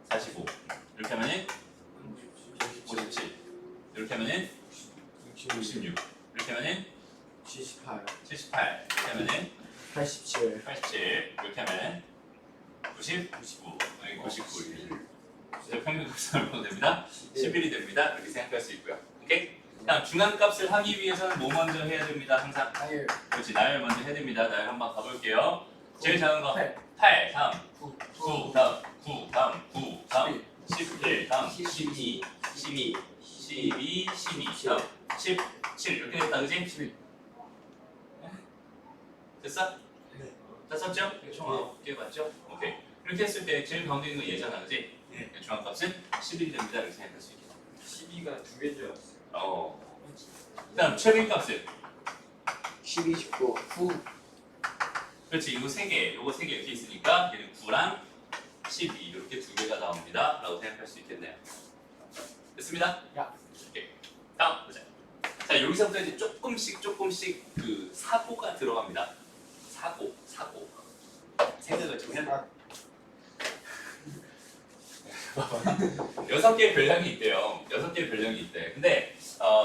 45. 이렇게 하면은 57. 이렇게 하면은 66. 이렇게 하면은 78. 78. 이렇게 하면은 87. 87. 이렇게 하면은 90, 99. 여기 99. 이제 평균값은 얼마나 됩니다? 11이 됩니다. 이렇게 생각할 수 있고요. 오케이? 다음 중앙값을 하기 위해서는 뭐 먼저 해야 됩니다. 항상 나열. 그렇지, 나열 먼저 해야 됩니다. 나열 한번 가볼게요. 제일 작은 거 8. 8, 다음 9. 9, 다음 9, 다음 9, 다음 11, 다음 12, 12, 12, 12, 다음 17 이렇게 됐다, 그지? 11. 됐어? 네. 다 썼죠? 총 9개 맞죠? 오케이. 이렇게 했을 때 제일 가운데 있는 거 얘잖아, 그지? 네. 중앙값은 11이 됩니다. 이렇게 생각할 수 있겠다. 12가 2개인 줄 알았어요. 다음 최빈값은 12, 19. 9. 그렇지, 이거 3개, 요거 3개 이렇게 있으니까 얘는 9랑 12 이렇게 2개가 나옵니다. 라고 생각할 수 있겠네요. 됐습니다? 야. 오케이. 다음 보자. 자, 여기서부터 이제 조금씩 그 사고가 들어갑니다. 사고. 생각을 좀 해야 돼. 6개의 별량이 있대요. 6개의 별량이 있대. 근데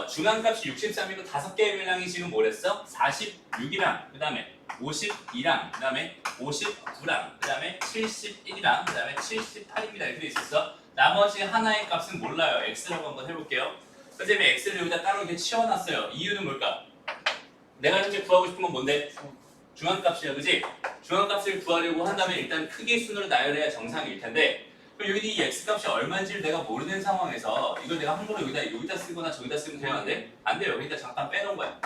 중앙값이 63이고 5개의 별량이 지금 뭐랬어? 46이랑 그 다음에 52랑 그 다음에 59랑 그 다음에 71이랑 그 다음에 78입니다. 이렇게 돼 있었어. 나머지 하나의 값은 몰라요. x라고 한번 해볼게요. 선생님이 x를 여기다 따로 이렇게 치워놨어요. 이유는 뭘까? 내가 현재 구하고 싶은 건 뭔데? 중앙값이야, 그지? 중앙값을 구하려고 한다면 일단 크기 순으로 나열해야 정상일 텐데, 그럼 여기 이 x값이 얼마인지를 내가 모르는 상황에서 이걸 내가 함부로 여기다 쓰거나 저기다 쓰면 돼요, 안 돼? 안 돼요. 여기다 잠깐 빼놓은 거야.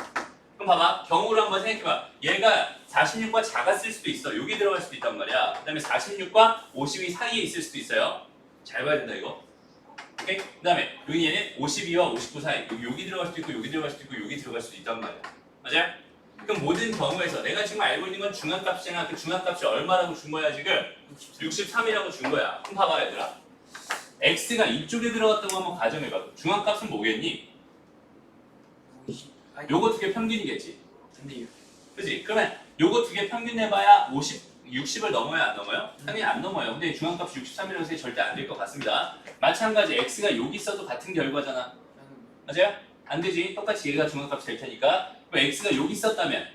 그럼 봐봐, 경우를 한번 생각해봐. 얘가 46과 작았을 수도 있어. 여기 들어갈 수도 있단 말이야. 그 다음에 46과 52 사이에 있을 수도 있어요. 잘 봐야 된다, 이거. 오케이? 그 다음에 여기 얘는 52와 59 사이. 여기 들어갈 수도 있고 여기 들어갈 수도 있고 여기 들어갈 수도 있단 말이야. 맞아요? 그럼 모든 경우에서 내가 지금 알고 있는 건 중앙값이잖아. 그 중앙값이 얼마라고 준 거야 지금? 63이라고 준 거야. 그럼 봐봐 얘들아. x가 이쪽에 들어갔다고 한번 가정해봐. 중앙값은 뭐겠니? 요거 두 개 평균이겠지. 근데요. 그지? 그러면 요거 두 개 평균 내봐야 60을 넘어요, 안 넘어요? 당연히 안 넘어요. 근데 중앙값이 63이라고 해서 절대 안 될 것 같습니다. 마찬가지 x가 여기 있어도 같은 결과잖아. 맞아요? 안 되지. 똑같이 얘가 중앙값이 될 테니까. 그럼 x가 여기 있었다면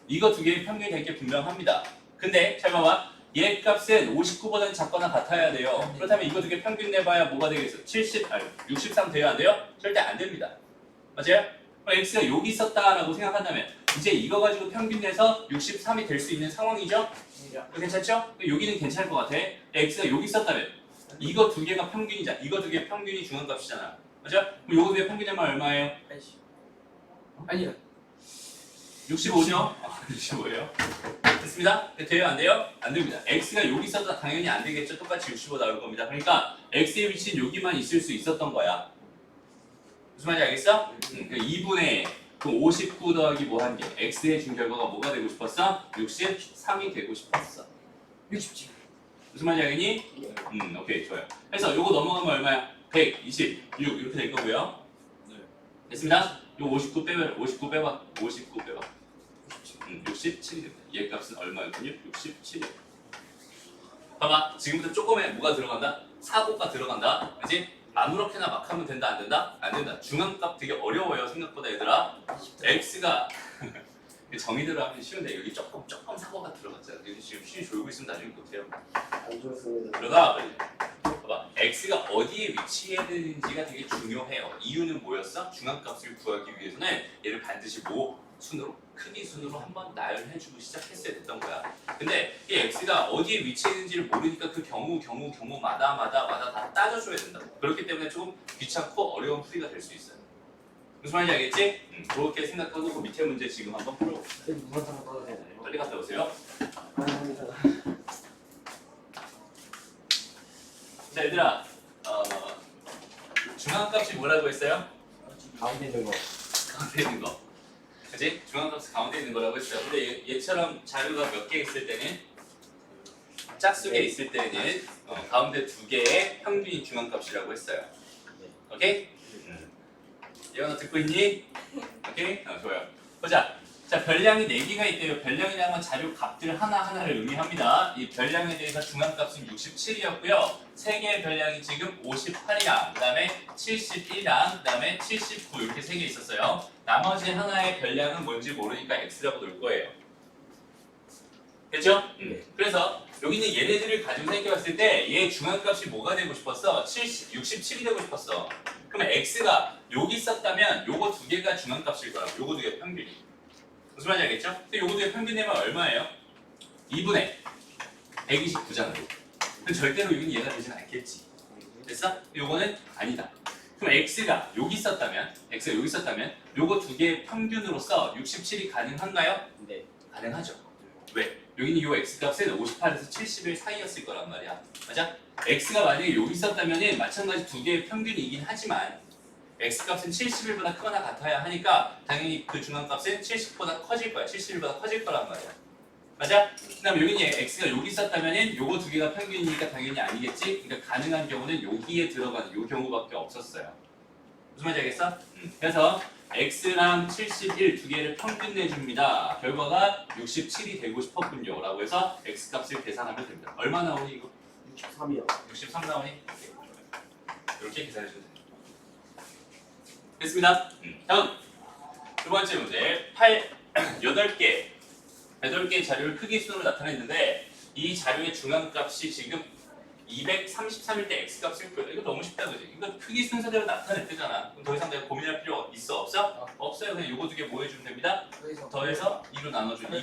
이거 두 개의 평균이 될 게 분명합니다. 근데 잘 봐봐. 얘 값은 59보다는 작거나 같아야 돼요. 그렇다면 이거 두 개 평균 내봐야 뭐가 되겠어? 63 돼야 안 돼요? 절대 안 됩니다. 맞아요? 그럼 x가 여기 있었다라고 생각한다면 이제 이거 가지고 평균 내서 63이 될 수 있는 상황이죠? 괜찮죠? 여기는 괜찮을 것 같아. x가 여기 있었다면 이거 두 개가 평균이잖아. 이거 두 개 평균이 중앙값이잖아. 맞죠? 그럼 요거 두 개 평균이면 얼마예요? 80. 아니야. 65죠? 65예요. 됐습니다? 돼요? 안 돼요? 안 됩니다. x가 여기 있어도 당연히 안 되겠죠? 똑같이 65 나올 겁니다. 그러니까 x의 위치는 여기만 있을 수 있었던 거야. 무슨 말인지 알겠어? 그러니까 2분의 59 더하기 뭐 한 개. x의 준 결과가 뭐가 되고 싶었어? 63이 되고 싶었어. 67. 무슨 말인지 알겠니? 오케이, 좋아요. 그래서 요거 넘어가면 얼마야? 126 이렇게 될 거고요. 네. 됐습니다? 요 59 빼봐. 59 빼봐. 67이 됩니다. 얘 값은 얼마였군요? 67이요. 봐봐, 지금부터 조금에 뭐가 들어간다? 사고가 들어간다. 그지? 아무렇게나 막 하면 된다, 안 된다? 안 된다. 중앙값 되게 어려워요, 생각보다 얘들아. x가 정의대로 하면 쉬운데 여기 조금 사고가 들어갔잖아. 여기 지금 쉬 졸고 있으면 나중에 못해요. 안 좋습니다. 그러다 봐봐, x가 어디에 위치해야 되는지가 되게 중요해요. 이유는 뭐였어? 중앙값을 구하기 위해서는 얘를 반드시 뭐 순으로, 크기 순으로 한번 나열해주고 시작했어야 됐던 거야. 근데 이 x가 어디에 위치했는지를 모르니까 그 경우마다 다 따져줘야 된다고. 그렇기 때문에 조금 귀찮고 어려운 풀이가 될 수 있어요. 무슨 말인지 알겠지? 그렇게 생각하고 그 밑에 문제 지금 한번 풀어봅시다. 무슨 상관 떠도 되나요? 빨리 갔다 오세요. 자, 얘들아, 중앙값이 뭐라고 했어요? 가운데 있는 거. 가운데 있는 거. 그치? 중앙값이 가운데 있는 거라고 했어요. 근데 얘처럼 자료가 몇 개 있을 때는, 짝수개 있을 때는 가운데 두 개의 평균이 중앙값이라고 했어요. 오케이? 예원아 듣고 있니? 오케이? 좋아요. 보자. 자, 별량이 4개가 있대요. 별량이라는 건 자료 값들 하나하나를 의미합니다. 이 별량에 대해서 중앙값은 67이었고요. 3개의 별량이 지금 58이랑, 그 다음에 71이랑, 그 다음에 79 이렇게 3개 있었어요. 나머지 하나의 별량은 뭔지 모르니까 x라고 놓을 거예요. 됐죠? 그래서 여기는 얘네들을 가지고 생각해봤을 때 얘 중앙값이 뭐가 되고 싶었어? 67이 되고 싶었어. 그러면 x가 여기 있었다면 요거 두 개가 중앙값일 거라고. 요거 두 개 평균이. 무슨 말인지 알겠죠? 근데 요거 두 개 평균 내면 얼마예요? 2분의 129잖아. 그럼 절대로 여기는 얘가 되진 않겠지. 됐어? 요거는 아니다. 그럼 x가 여기 있었다면 요거 두 개의 평균으로서 67이 가능한가요? 네. 가능하죠. 왜? 여기는 요 x값은 58에서 71 사이였을 거란 말이야. 맞아? x가 만약에 여기 있었다면 마찬가지 두 개의 평균이긴 하지만 x값은 71보다 크거나 같아야 하니까 당연히 그 중앙값은 70보다 커질 거야. 71보다 커질 거란 말이야. 맞아? 그 다음에 여기는 x가 여기 있었다면 요거 두 개가 평균이니까 당연히 아니겠지? 그러니까 가능한 경우는 여기에 들어가는 요 경우밖에 없었어요. 무슨 말인지 알겠어? 그래서 x랑 71 두 개를 평균 내줍니다. 결과가 67이 되고 싶었군요. 라고 해서 x값을 계산하면 됩니다. 얼마 나오니 이거? 63이요. 63 나오니? 이렇게 계산해주면 됩니다. 됐습니다. 다음 두 번째 문제 8개 자료를 크기 순으로 나타냈는데 이 자료의 중앙값이 지금 233일 때 x값을 구해라. 이거 너무 쉽다 그지? 이거 크기 순서대로 나타냈대잖아. 그럼 더 이상 내가 고민할 필요 있어? 없어? 없어요. 그냥 요거 두 개 뭐 해주면 됩니다. 더해서 2로 나눠주면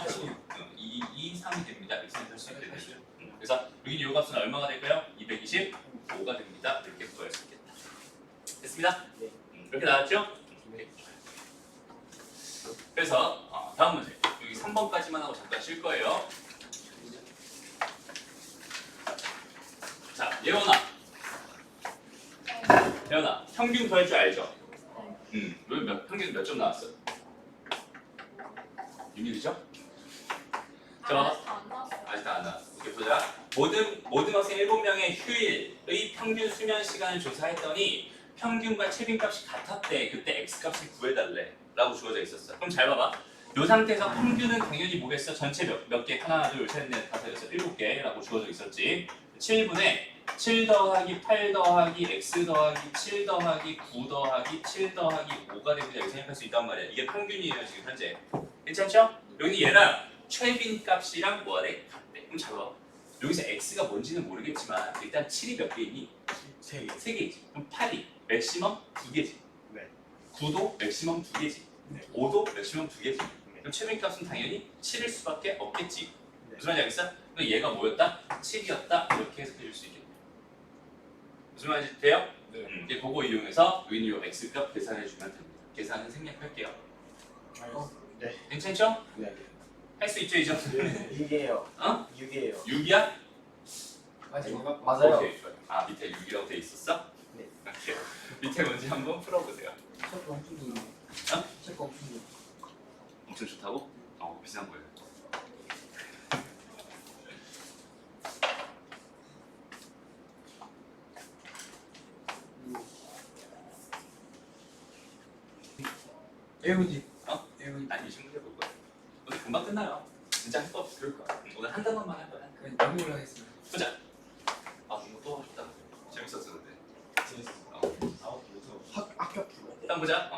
2, 3이 됩니다. 이렇게 생각할 수 있겠죠. 그래서 여기 요 값은 얼마가 될까요? 225가 됩니다. 이렇게 구할 수 있겠다. 됐습니다? 네. 이렇게 나왔죠? 네. 그래서 다음 문제 여기 3번까지만 하고 잠깐 쉴 거예요. 자, 예원아 평균 구할 줄 알죠? 평균 몇 점 나왔어? 6mm죠? 자, 아직 안 나왔어. 이렇게 보자. 모든 학생 7명의 휴일의 평균 수면 시간을 조사했더니 평균과 최빈값이 같았대. 그때 x값을 구해달래 라고 주어져 있었어. 그럼 잘 봐봐. 이 상태에서 평균은 당연히 뭐겠어? 전체 몇 개? 하나, 둘, 셋, 넷, 다섯, 여섯, 7개 라고 주어져 있었지. 7분의 7 더하기 8 더하기 x 더하기 7 더하기 9 더하기 7 더하기 5가 됩니다. 이렇게 생각할 수 있단 말이야. 이게 평균이에요 지금 현재. 괜찮죠? 여기 얘랑 최빈값이랑 뭐하래? 같대. 그럼 잘 봐. 여기서 x가 뭔지는 모르겠지만 일단 7이 몇 개이니? 3개이지. 그럼 8이 맥시멈 2개지. 네. 9도 맥시멈 2개지. 네. 5도 맥시멈 2개지. 네. 그럼 최빈값은 당연히 7일 수밖에 없겠지. 네. 무슨 말인지 알겠어? 그럼 얘가 뭐였다? 7이었다. 이렇게 해석해 줄 수 있겠네. 무슨 말인지 돼요? 네. 이제 그거 이용해서 여기 요 x값 계산해 주면 됩니다. 계산은 생략할게요. 네. 괜찮죠? 네. 할 수 있죠, 이 정도? 6이에요. 어? 6이에요. 6이야? 맞아요. 오케이, 좋아요. 아, 밑에 6이라고 돼 있었어? 네. 오케이. 밑에 문제 한번 풀어보세요. 엄청 좋다고? 비싼 거예요. 애우지. 아니, 이 친구 해볼 거야. 금방 끝나요. 진짜 할 거 없어. 그럴까? 오늘 한 단원만 할 거야. 그냥 영문을 하겠습니다. 보자. 아 이거 또 하셨다. 재밌었어 근데. 재밌어. 학교 앞으로. 일단 보자.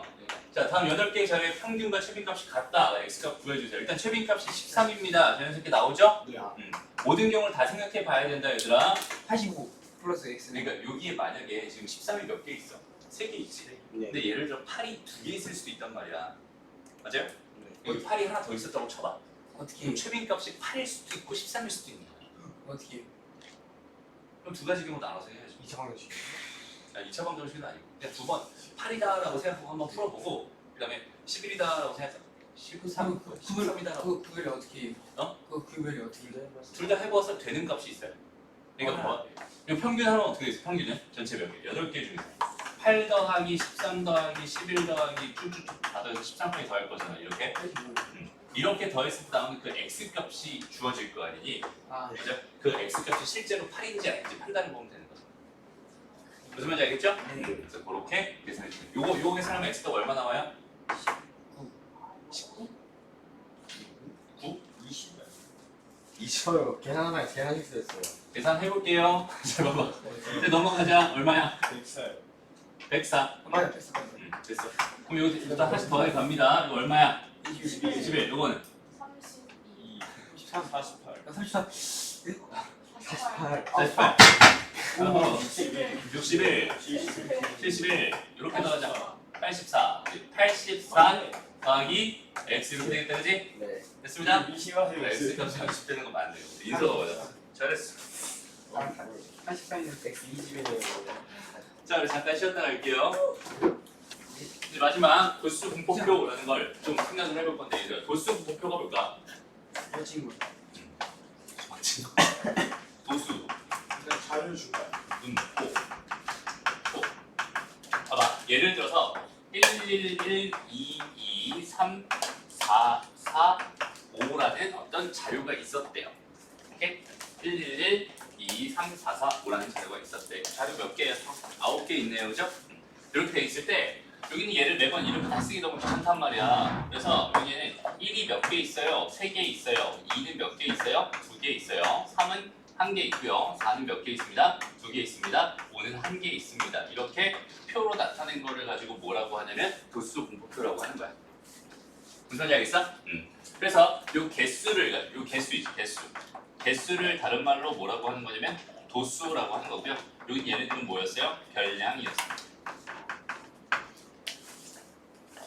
자 다음 8개 자리의 평균과 최빈값이 같다. x값 구해주세요. 일단 최빈값이 13입니다. 자연스럽게 나오죠? 네. 모든 경우를 다 생각해 봐야 된다 얘들아. 85 플러스 x. 그러니까 여기에 만약에 지금 13이 몇 개 있어? 3개 있지. 네. 근데 예를 들어 8이 2개 있을 수도 있단 말이야. 맞아요? 네. 여기 8이 하나 더 있었다고 쳐봐. 어떻게 그럼 최빈값이 8일 수도 있고 13일 수도 있는 거야. 어떻게? 그럼 두 가지 경우 나눠서 해야죠. 2차 방정식. 2차 방정식은 아니고 그냥 두 번 8이다라고 생각하고 한번 풀어보고 그 다음에 11이다라고 생각하고 13, 13이다라고 그 구별이 어떻게? 어? 그 구별이 어떻게? 둘 다 해봐서 되는 값이 있어요. 그러니까 뭐 이거 평균 하면 어떻게 있어? 평균은 전체 몇 개? 8개 중에서 8 더하기 13 더하기 11 더하기 쭉쭉쭉 다 더해서 13까지 더할 거잖아. 이렇게 이렇게 더했을 때 나오는 그 x값이 주어질 거 아니니 아, 맞아? 그 x값이 실제로 8인지 아닌지 판단해 보면 되는 거죠. 무슨 말인지 알겠죠? 네. 그래서 그렇게 계산해 주세요. 요거 계산하면 x값 얼마 나와요? 19? 9? 20. 20. 저요 계산하면 계산 실수했어요. 계산해 볼게요. 자 봐봐. 이제 넘어가자. 얼마야? 104. 104. 맞아, 됐어. 됐어. 그럼 여기 일단 하나씩 더해 갑니다. 이거 얼마야? 21. 21. 요거는 32, 23, 48. 48. 48. 61, 61. 71, 71. 이렇게 더하자. 84. 84 더하기 x 이렇게 되겠다, 그지? 네. 됐습니다. 미시하세요. x 값이 60되는 거 맞네요. 인서가 맞았어. 잘했어. 84는 x 20이네요. 자, 우리 잠깐 쉬었다 갈게요. 이제 마지막 도수 분포표라는 걸 좀 생각을 해볼 건데, 얘들아. 도수 분포표가 뭘까? 저 친구. 도수, 자료 줄까요? 분포, 표. 봐봐. 예를 들어서 111, 2, 2, 3, 4, 4, 5라는 어떤 자료가 있었대요. 오케이? 111, 2, 3, 4, 4, 5라는 자료가 있었대. 자료 몇 개예요? 9개 있네요. 그죠? 이렇게 돼 있을 때 여기는 얘를 매번 이렇게 다 쓰기 너무 귀찮단 말이야. 그래서 여기에는 1이 몇 개 있어요? 3개 있어요. 2는 몇 개 있어요? 2개 있어요. 3은 1개 있고요. 4는 몇 개 있습니다? 2개 있습니다. 5는 1개 있습니다. 이렇게 표로 나타낸 거를 가지고 뭐라고 하냐면 도수 분포표라고 하는 거야. 무슨 말인지 알겠어? 그래서 요 개수를, 요 개수이지, 개수. 개수를 다른 말로 뭐라고 하는 거냐면 도수라고 하는 거고요. 여기 얘네들은 뭐였어요? 별량이었습니다.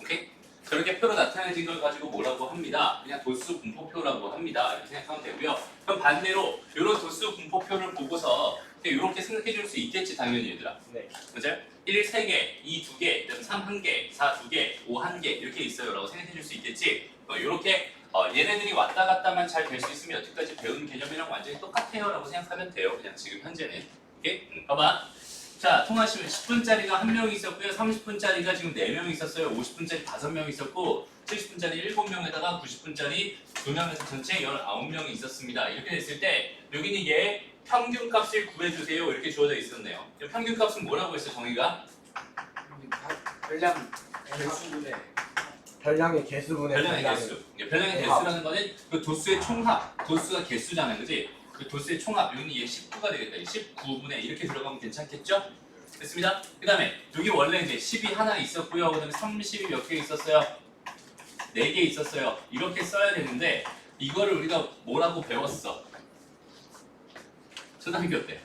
오케이? 저렇게 표로 나타내진 걸 가지고 뭐라고 합니다. 그냥 도수 분포표라고 합니다. 이렇게 생각하면 되고요. 그럼 반대로 이런 도수 분포표를 보고서 이렇게 생각해 줄 수 있겠지, 당연히 얘들아. 네. 맞아요? 1, 3개, 2, 2개, 그다음 3, 1개, 4, 2개, 5, 1개 이렇게 있어요 라고 생각해 줄 수 있겠지. 이렇게 얘네들이 왔다 갔다만 잘 될 수 있으면 여태까지 배운 개념이랑 완전히 똑같아요 라고 생각하면 돼요. 그냥 지금 현재는. 오케이? 봐봐. 자, 통화시면 10분짜리가 1명 있었고요. 30분짜리가 지금 4명 있었어요. 50분짜리 5명 있었고 70분짜리 7명에다가 90분짜리 2명에서 전체 19명이 있었습니다. 이렇게 됐을 때 여기는 얘 평균값을 구해주세요. 이렇게 주어져 있었네요. 이 평균값은 뭐라고 했어, 정의가? 별량 개수분의 별량의 개수분의 별량의 개수. 별량의 네, 개수라는 거는 그 도수의 총합. 도수가 개수잖아요, 그지? 그 도수의 총합. 여기는 얘 19가 되겠다. 19분의 이렇게 들어가면 괜찮겠죠? 됐습니다. 그 다음에 여기 원래 이제 10이 하나 있었고요. 그 다음에 30이 몇 개 있었어요? 4개 있었어요. 이렇게 써야 되는데 이거를 우리가 뭐라고 배웠어? 초등학교 때.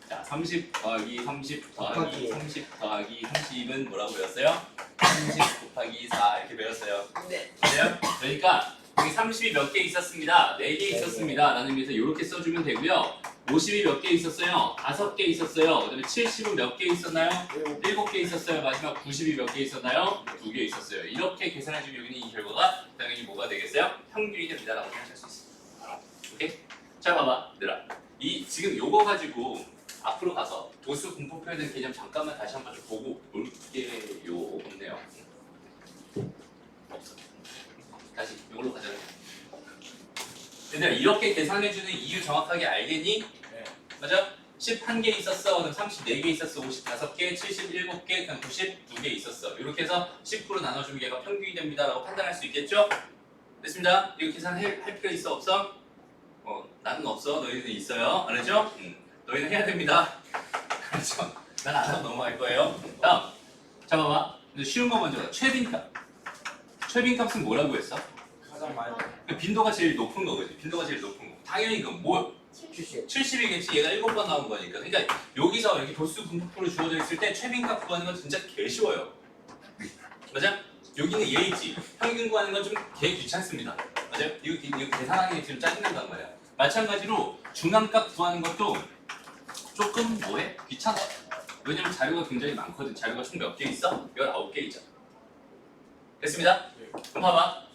자, 30 더하기 30 더하기 30 더하기 30은 뭐라고 배웠어요? 30 곱하기 4 이렇게 배웠어요. 네. 그래요? 그러니까 여기 30이 몇 개 있었습니다. 4개 있었습니다. 라는 의미에서 이렇게 써주면 되고요. 50이 몇 개 있었어요? 5개 있었어요. 그 다음에 70은 몇 개 있었나요? 7개 있었어요. 마지막 90이 몇 개 있었나요? 2개 있었어요. 이렇게 계산해주면 여기는 이 결과가 당연히 뭐가 되겠어요? 평균이 됩니다. 라고 생각할 수 있어요. 오케이? 자, 봐봐. 얘들아. 지금 요거 가지고 앞으로 가서 도수 분포표에 대한 개념 잠깐만 다시 한번 좀 보고 올게요. 없네요. 없어. 다시 이걸로 가자. 얘들아, 이렇게 계산해주는 이유 정확하게 알겠니? 네. 맞아? 11개 있었어, 그럼 34개 있었어, 55개, 77개, 그냥 92개 있었어. 이렇게 해서 10% 나눠주면 얘가 평균이 됩니다 라고 판단할 수 있겠죠? 됐습니다. 이거 계산할 필요 있어 없어? 나는 없어. 너희는 있어요. 알았죠? 너희는 해야 됩니다. 그렇죠? 난 안 하고 넘어갈 거예요. 다음. 잠깐만. 이제 쉬운 거 먼저. 최빈값. 최빈값은 뭐라고 했어? 가장 많이 그 빈도가 제일 높은 거거지. 빈도가 제일 높은 거. 당연히 그건 뭐? 70. 70이겠지. 얘가 7번 나온 거니까. 그러니까 여기서 이렇게 도수 분포로 주어져 있을 때 최빈값 구하는 건 진짜 개 쉬워요. 맞아? 여기는 얘 있지. 평균 구하는 건 좀 개 귀찮습니다. 맞아요? 이거 계산하기 좀 짜증난단 말이야. 마찬가지로 중앙값 구하는 것도 조금 뭐해? 귀찮아. 왜냐면 자료가 굉장히 많거든. 자료가 총 몇 개 있어? 19개 있잖아. 됐습니다? 그럼 봐봐.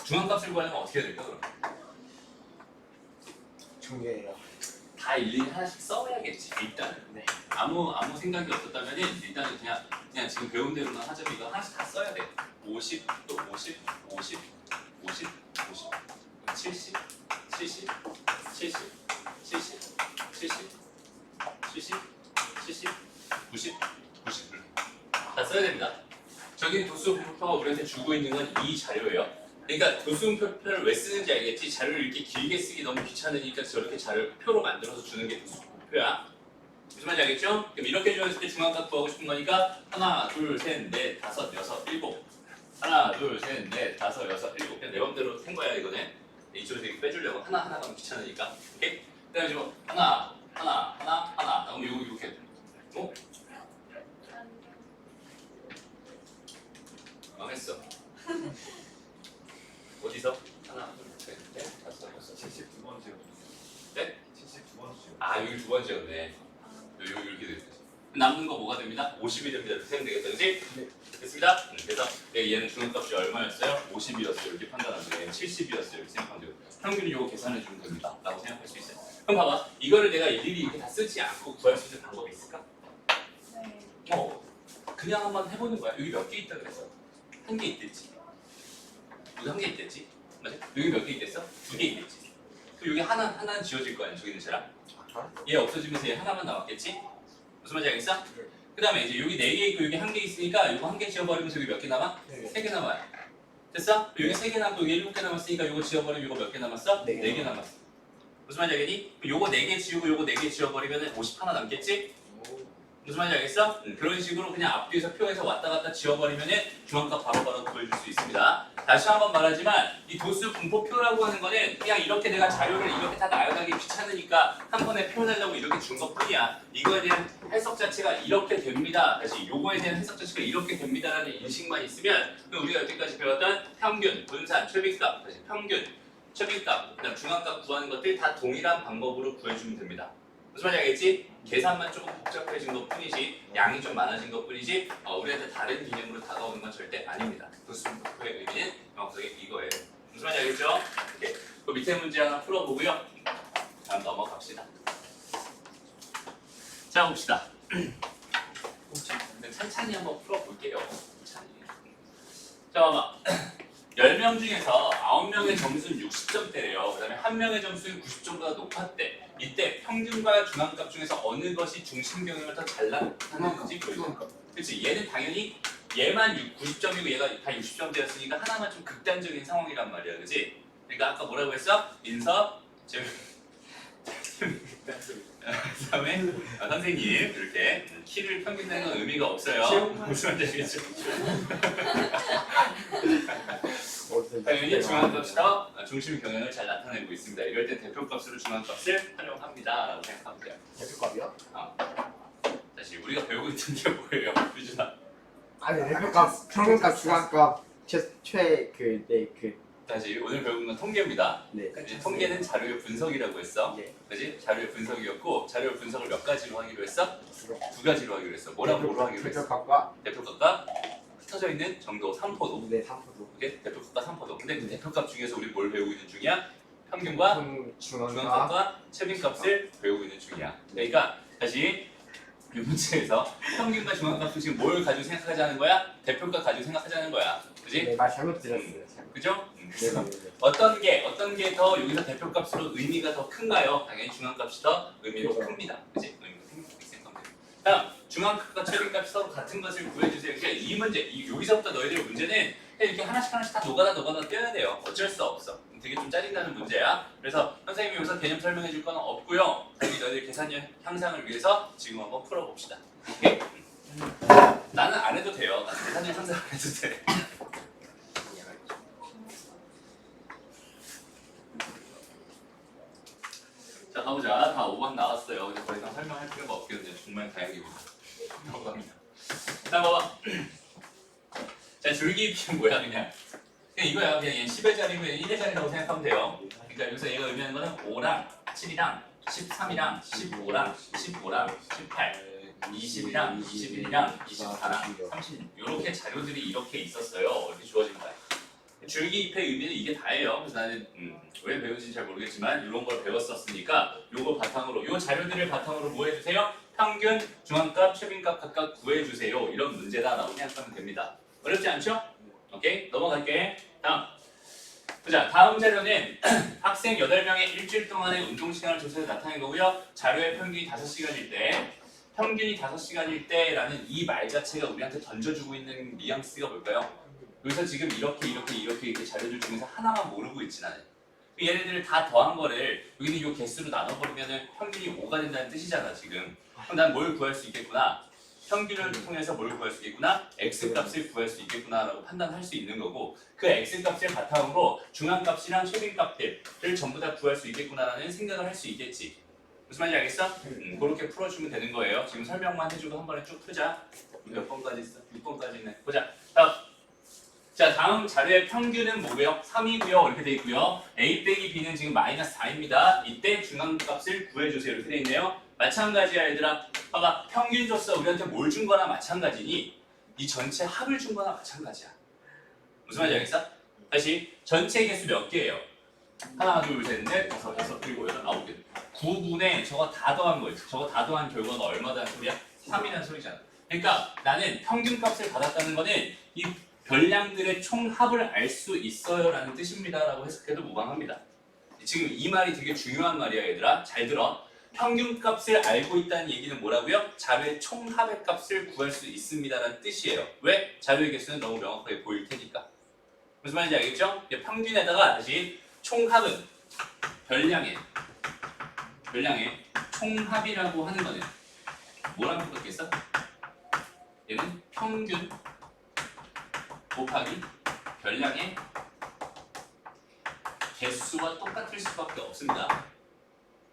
중앙값을 구하려면 어떻게 해야 될까 그럼? 중요해요. 다 일일이 하나씩 써야겠지 일단은. 네. 아무 생각이 없었다면은 일단은 그냥 지금 배운 대로만 하자면 이거 하나씩 다 써야 돼. 50, 또 50, 50, 50, 50, 70, 70, 70, 70, 70, 70, 70, 90, 90 다 써야 됩니다. 저기 도수분포가 우리한테 주고 있는 건 이 자료예요. 그러니까 도수분포표를 왜 쓰는지 알겠지? 자료를 이렇게 길게 쓰기 너무 귀찮으니까 저렇게 자료를 표로 만들어서 주는 게 도수분포표야. 무슨 말인지 알겠죠? 그럼 이렇게 주었을 때 중앙값 구하고 싶은 거니까 하나, 둘, 셋, 넷, 다섯, 여섯, 일곱. 하나, 둘, 셋, 넷, 다섯, 여섯, 일곱. 그냥 내 맘대로 센 거야 이거는. 이쪽에서 이렇게 빼주려고 하나 가면 귀찮으니까. 오케이? 그래가지고 하나. 그럼 이거 이렇게. 망했어. 어디서? 하나, 둘, 셋, 넷, 다섯, 여섯. 72번째요. 네? 72번째요. 여기 두 번째였네. 여기 이렇게 됐어. 남는 거 뭐가 됩니다? 50이 됩니다. 이렇게 세면 되겠다, 그렇지? 네. 됐습니다. 그래서 얘는 중앙값이 얼마였어요? 50이었어요. 이렇게 판단하면 얘는 70이었어요. 이렇게 생각하면 되고 평균이 요거 계산해 주면 됩니다. 라고 생각할 수 있어요. 그럼 봐봐. 이거를 내가 일일이 이렇게 다 쓰지 않고 구할 수 있는 방법이 있을까? 네. 그냥 한번 해보는 거야. 여기 몇 개 있다 그랬어? 한 개 있댔지. 여기 한 개 있댔지. 맞아? 여기 몇 개 있댔어? 두 개 있댔지. 그럼 여기 하나는 지워질 거 아니야? 저기 있는 사람? 얘 없어지면서 얘 하나만 남았겠지? 무슨 말인지 알겠어? 그 다음에 이제 여기 4개 있고 여기 1개 있으니까 이거 1개 지워버리면서 여기 몇 개 남아? 네. 3개 남아요. 됐어? 여기 3개 남고 여기 7개 남았으니까 이거 지워버리면 이거 몇 개 남았어? 네 개 4개 남았어. 무슨 말인지 알겠니? 요거 4개 지우고 요거 4개 지워버리면 50 하나 남겠지? 무슨 말인지 알겠어? 그런 식으로 그냥 앞뒤에서 표에서 왔다 갔다 지워버리면 중앙값 바로바로 구해줄 수 있습니다. 다시 한번 말하지만 이 도수 분포표라고 하는 거는 그냥 이렇게 내가 자료를 이렇게 다 나열하기 귀찮으니까 한 번에 표현하려고 이렇게 준 것뿐이야. 이거에 대한 해석 자체가 이렇게 됩니다. 다시 요거에 대한 해석 자체가 이렇게 됩니다라는 인식만 있으면 그럼 우리가 여태까지 배웠던 평균, 분산, 최빈값, 다시 평균, 최빈값, 그다음 중앙값 구하는 것들 다 동일한 방법으로 구해주면 됩니다. 무슨 말인지 알겠지? 계산만 조금 복잡해진 것 뿐이지 양이 좀 많아진 것 뿐이지 우리한테 다른 개념으로 다가오는 건 절대 아닙니다. 도수분포의 의미는 명확하게 이거예요. 무슨 말인지 알겠죠? 오케이. 그 밑에 문제 하나 풀어보고요. 다음 넘어갑시다. 자 봅시다. 찬찬히 한번 풀어볼게요. 찬찬히. 자 봐봐. 10명 중에서 9명의 점수는 60점대래요. 그 다음에 1명의 점수는 90점보다 높았대. 이때 평균과 중앙값 중에서 어느 것이 중심 경영을 더 잘 나타내는지 보여줘. 그렇지? 얘는 당연히 얘만 90점이고 얘가 다 60점대였으니까 하나만 좀 극단적인 상황이란 말이야. 그렇지? 그러니까 아까 뭐라고 했어? 인서, 그다음에 선생님 이렇게 키를 평균 내는 건 의미가 없어요. 무슨 말인지 알겠죠? 당연히 중앙값이 더 중심 경영을 잘 나타내고 있습니다. 이럴 때 대표값으로 중앙값을 활용합니다라고 생각하면 돼요. 대표값이요? 다시 우리가 배우고 있는 게 뭐예요, 유준아? 아니 대표값, 평균값, 중앙값, 다시 오늘 배우는 건 통계입니다. 네. 이제 통계는 자료의 분석이라고 했어. 네. 그지? 자료의 분석이었고 자료의 분석을 몇 가지로 하기로 했어? 두 가지로 하기로 했어. 뭐로 하기로 했어? 대표값과 대표값과 흩어져 있는 정도 3포도. 네 3포도. 이게 대표값과 3포도. 근데 그 대표값 중에서 우리 뭘 배우고 있는 중이야? 평균과 중앙값. 중앙값과 최빈값을 배우고 있는 중이야. 그러니까 다시 이 문제에서 평균과 중앙값을 지금 뭘 가지고 생각하자는 거야? 대표값 가지고 생각하자는 거야. 그지? 네, 말 잘못 들었어요. 그죠? 네. 어떤 게 더 여기서 대표값으로 의미가 더 큰가요? 당연히 중앙값이 더 의미가 그렇죠. 큽니다. 그지? 의미가 큽니다. 이렇게 생각하면 돼요. 다음 중앙값과 최빈값이 서로 같은 것을 구해주세요. 그러니까 이 문제, 여기서부터 너희들 문제는 이렇게 하나씩 다 노가다 떼야 돼요. 어쩔 수 없어. 되게 좀 짜증나는 문제야. 그래서 선생님이 여기서 개념 설명해 줄 건 없고요. 여기 너희들 계산 향상을 위해서 지금 한번 풀어봅시다. 오케이? 나는 안 해도 돼요. 나는 계산력 향상 안 해도 돼. 자 가보자. 다 5번 나왔어요. 이제 더 이상 설명할 필요가 없겠네요. 정말 다행이고. 넘어갑니다. 자 봐봐. 자 줄기입이 뭐야 그냥 이거야. 그냥 얘 10의 자리고 얘는 1의 자리라고 생각하면 돼요. 그러니까 여기서 얘가 의미하는 거는 5랑 7이랑 13이랑 15랑 15랑 18 20이랑 21이랑 24랑 30 이렇게 자료들이 이렇게 있었어요. 이렇게 주어진 거야. 줄기입의 의미는 이게 다예요. 그래서 나는 왜 배운지는 잘 모르겠지만 이런 걸 배웠었으니까 요거 바탕으로 요 자료들을 바탕으로 뭐 해주세요? 평균, 중앙값, 최빈값 각각 구해주세요. 이런 문제다라고 생각하면 됩니다. 어렵지 않죠? 오케이 넘어갈게. 자 다음 자료는 학생 8명의 일주일 동안의 운동 시간을 조사해서 나타낸 거고요. 자료의 평균이 5시간일 때 평균이 5시간일 때라는 이 말 자체가 우리한테 던져주고 있는 뉘앙스가 뭘까요? 여기서 지금 이렇게 자료들 중에서 하나만 모르고 있진 않아요. 얘네들을 다 더한 거를 여기는 이 개수로 나눠버리면 평균이 5가 된다는 뜻이잖아 지금. 그럼 난 뭘 구할 수 있겠구나. 평균을 통해서 뭘 구할 수 있겠구나. X값을 구할 수 있겠구나 라고 판단할 수 있는 거고 그 X값을 바탕으로 중앙값이랑 최빈값들을 전부 다 구할 수 있겠구나 라는 생각을 할 수 있겠지. 무슨 말인지 알겠어? 그렇게 풀어주면 되는 거예요. 지금 설명만 해주고 한 번에 쭉 풀자. 몇 번까지 있어? 6번까지 있네. 보자. 자 다음 자료의 평균은 뭐고요? 3이고요. 이렇게 돼 있고요. A 빼기 B는 지금 마이너스 4입니다. 이때 중앙값을 구해주세요. 이렇게 돼 있네요. 마찬가지야 얘들아. 봐봐 평균 줬어. 우리한테 뭘 준 거나 마찬가지니 이 전체 합을 준 거나 마찬가지야. 무슨 말인지 알겠어? 다시 전체 개수 몇 개예요? 하나 둘 셋 넷 다섯 여섯 일곱 여덟 아홉 개 9분에 저거 다 더한 거지. 저거 다 더한 결과가 얼마다는 소리야? 3이라는 소리잖아. 그러니까 나는 평균값을 받았다는 거는 이 별량들의 총합을 알 수 있어요 라는 뜻입니다 라고 해석해도 무방합니다. 지금 이 말이 되게 중요한 말이야 얘들아. 잘 들어. 평균값을 알고 있다는 얘기는 뭐라고요? 자료의 총합의 값을 구할 수 있습니다 라는 뜻이에요. 왜? 자료의 개수는 너무 명확하게 보일 테니까. 무슨 말인지 알겠죠? 평균에다가 다시 총합은 별량의 총합이라고 하는 거는 뭐라고 바뀌겠어? 얘는 평균 곱하기 별량의 개수와 똑같을 수밖에 없습니다.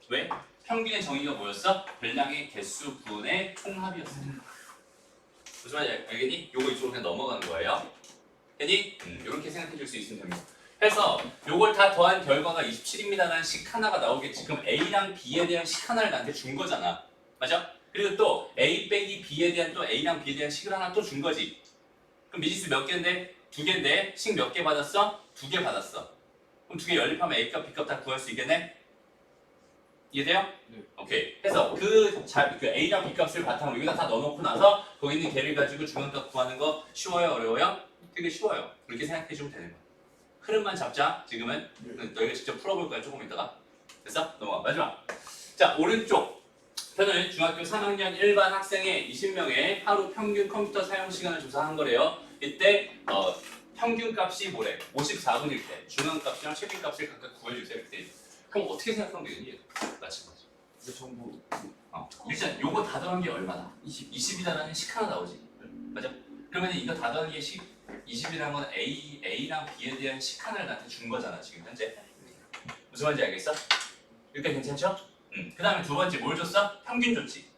왜? 평균의 정의가 뭐였어? 별량의 개수 분의 총합이었습니다. 무슨 말인지 알겠니? 요거 이쪽으로 그냥 넘어가는 거예요. 괜히 이렇게 생각해 줄 수 있으면 됩니다. 그래서 요걸 다 더한 결과가 27입니다라는 식 하나가 나오겠지. 그럼 A랑 B에 대한 식 하나를 나한테 준 거잖아. 맞아? 그리고 또 A 빼기 B에 대한 또 A랑 B에 대한 식을 하나 또 준 거지. 그럼 미지수 몇 개인데? 2개인데 식 몇 개 받았어? 2개 받았어. 그럼 2개 연립하면 A값, B값 다 구할 수 있겠네? 이해돼요? 네. 오케이. 그래서 그 A랑 B값을 바탕으로 여기다 다 넣어놓고 나서 거기 있는 개를 가지고 중앙값 구하는 거 쉬워요? 어려워요? 되게 쉬워요. 그렇게 생각해주면 되는 거야. 흐름만 잡자. 지금은 너희가 직접 풀어볼 거야. 조금 있다가. 됐어? 넘어가. 마지막. 자 오른쪽 편은 중학교 3학년 일반 학생의 20명의 하루 평균 컴퓨터 사용 시간을 조사한 거래요. 이때 평균값이 뭐래? 54분일 때 중앙값이랑 최빈값을 각각 구해주세요. 이렇게. 그럼 어떻게 생각하면 되겠니? 마찬가지. 이거 전부 일단 요거 다 더한 게 얼마나? 20이다라는 식 하나 나오지. 맞아? 그러면 이거 다 더한 게 20이라는 건 A랑 B에 대한 식 하나를 나한테 준 거잖아 지금 현재. 무슨 말인지 알겠어? 이렇게 괜찮죠? 그 다음에 두 번째 뭘 줬어? 평균 줬지.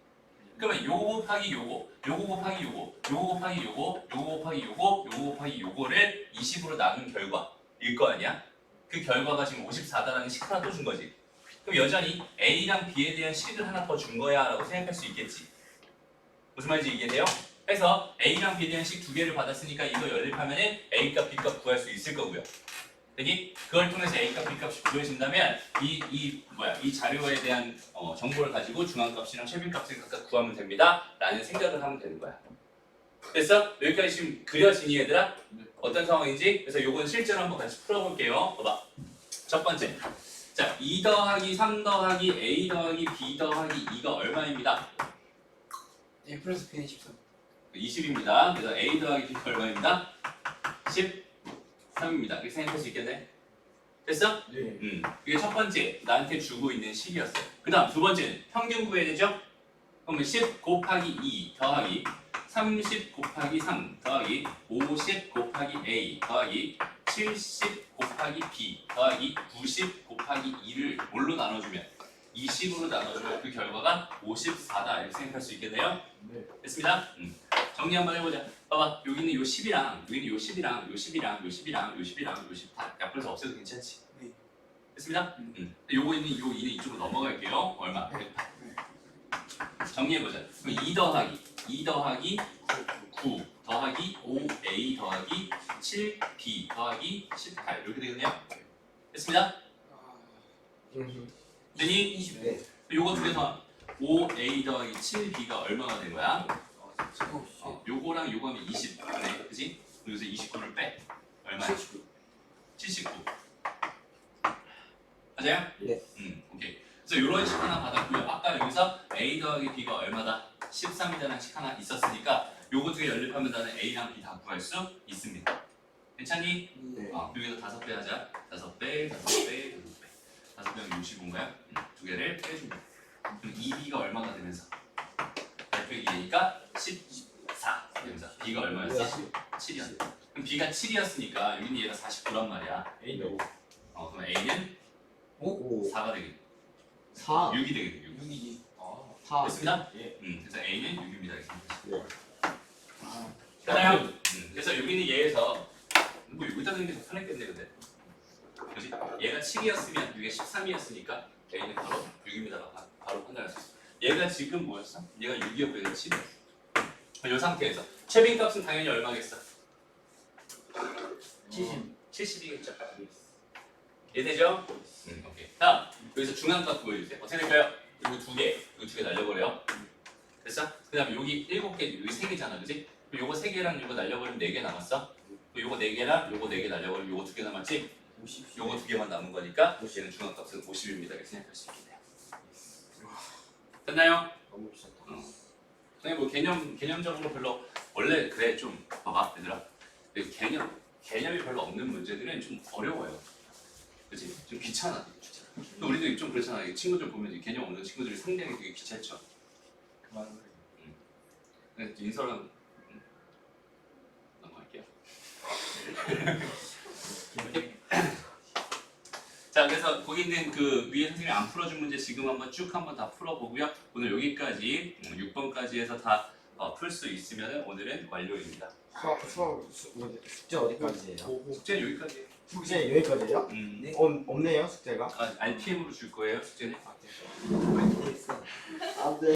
그러면 요거 곱하기 요거, 요거 곱하기 요거, 요거 곱하기 요거, 요거 곱하기 요거, 요거 곱하기 요거를 20으로 나눈 결과일 거 아니야? 그 결과가 지금 54다라는 식 하나 또 준 거지. 그럼 여전히 A랑 B에 대한 식을 하나 더 준 거야 라고 생각할 수 있겠지. 무슨 말인지 이해돼요? 그래서 A랑 B에 대한 식 2개를 받았으니까 이거 연립하면 A값, B값 구할 수 있을 거고요. 되니? 그걸 통해서 A값, B값이 구해진다면 이 자료에 대한 정보를 가지고 중앙값이랑 최빈값을 각각 구하면 됩니다 라는 생각을 하면 되는 거야. 됐어? 여기까지 지금 그려지니 얘들아? 어떤 상황인지? 그래서 요건 실제로 한번 같이 풀어볼게요. 봐봐. 첫 번째. 자, 2 더하기 3 더하기 A 더하기 B 더하기 2가 얼마입니다? A 플러스 B는 13. 20입니다. 그래서 A 더하기 B가 얼마입니다? 13입니다. 이렇게 생각할 수 있겠네? 됐어? 네. 이게 첫 번째 나한테 주고 있는 식이었어요. 그 다음 두 번째는 평균 구해야 되죠? 그러면 10 곱하기 2 더하기 30 곱하기 3 더하기 50 곱하기 A 더하기 70 곱하기 B 더하기 90 곱하기 2를 뭘로 나눠주면 20으로 나눠주면 그 결과가 54다 이렇게 생각할 수 있겠네요? 네. 됐습니다? 정리 한번 해보자. 봐봐 여기는 요 10이랑 여기는 요 10이랑 요 10이랑 요 10이랑 요 10이랑 요 10 다 약분해서 없애도 괜찮지? 네. 됐습니다? 요거는 요 2는 이쪽으로 넘어갈게요. 얼마? 정리해보자. 그럼 2 더하기 9 더하기 5A 더하기 7B 더하기 18 이렇게 되겠네요. 됐습니다? 되니? 20. 네. 요거 두 개 더하면 5A 더하기 7B가 얼마가 된 거야? 요거랑 요거 하면 20 그래 그지? 여기서 29를 빼 얼마야? 79 맞아요? 네. 오케이. 그래서 요런 식 하나 받았고요. 아까 여기서 A 더하기 B가 얼마다? 13이라는 식 하나 있었으니까 요거 두 개 연립하면 나는 A랑 B 다 구할 수 있습니다. 괜찮니? 네. 여기서 5배 하자. 5배, 5배, 5배면 65인가요? 두 개를 빼줍니다. 그럼 2B가 얼마가 되면서? 8빼기니까 14 되면서 B가 얼마였어? 7이었어. 그럼 B가 7이었으니까 여기는 얘가 49란 말이야. A는 그럼 A는 5 4가 되겠네. 4 6이 되겠네. 6. 6이지. 4 됐습니다? 예. 그래서 A는 6입니다. 이렇게. 네. 되나요? 그래서 여기는 얘에서 뭐 여기다 넣는 게 더 편했겠네 근데. 그지? 얘가 7이었으면 이게 13이었으니까 A는 바로 6입니다. 바로 판단할 수 있어. 얘가 지금 뭐였어? 얘가 6이었고 얘가 7이었어. 이 상태에서 최빈 값은 당연히 얼마겠어? 70이겠죠. 이해되죠? 오케이. 다음 여기서 중앙값 보여주세요. 어떻게 될까요? 이거 두 개 날려버려요. 됐어? 그 다음에 여기 7개, 여기 3개잖아, 그지? 요거 3개랑 요거 날려버리면 4개 남았어. 요거 4개랑 요거 4개 날려버리면 요거 2개 남았지? 50. 요거 2개만 남은 거니까 얘는 중앙값은 50입니다. 이렇게 생각할 수 있겠네요. 됐나요? 너무 비쌌다. 그냥 뭐 개념적으로 별로 원래 그래 좀 봐봐 얘들아. 근데 개념이 별로 없는 문제들은 좀 어려워요. 그치? 좀 귀찮아. 또 우리도 좀 그렇잖아. 이 친구들 보면 이 개념 없는 친구들이 상당히 되게 귀찮죠. 그만. 네, 인서랑 넘어갈게요. 자, 그래서 거기 있는 그 위에 선생님이 안 풀어준 문제 지금 한번 쭉 한번 다 풀어보고요. 오늘 여기까지 6번까지 해서 다 풀 수 있으면 오늘은 완료입니다. 숙제 어디까지예요? 숙제는 여기까지. 숙제 여기까지예요? 네. 없네요 숙제가? RPM으로 줄 거예요, 숙제는. 안 돼.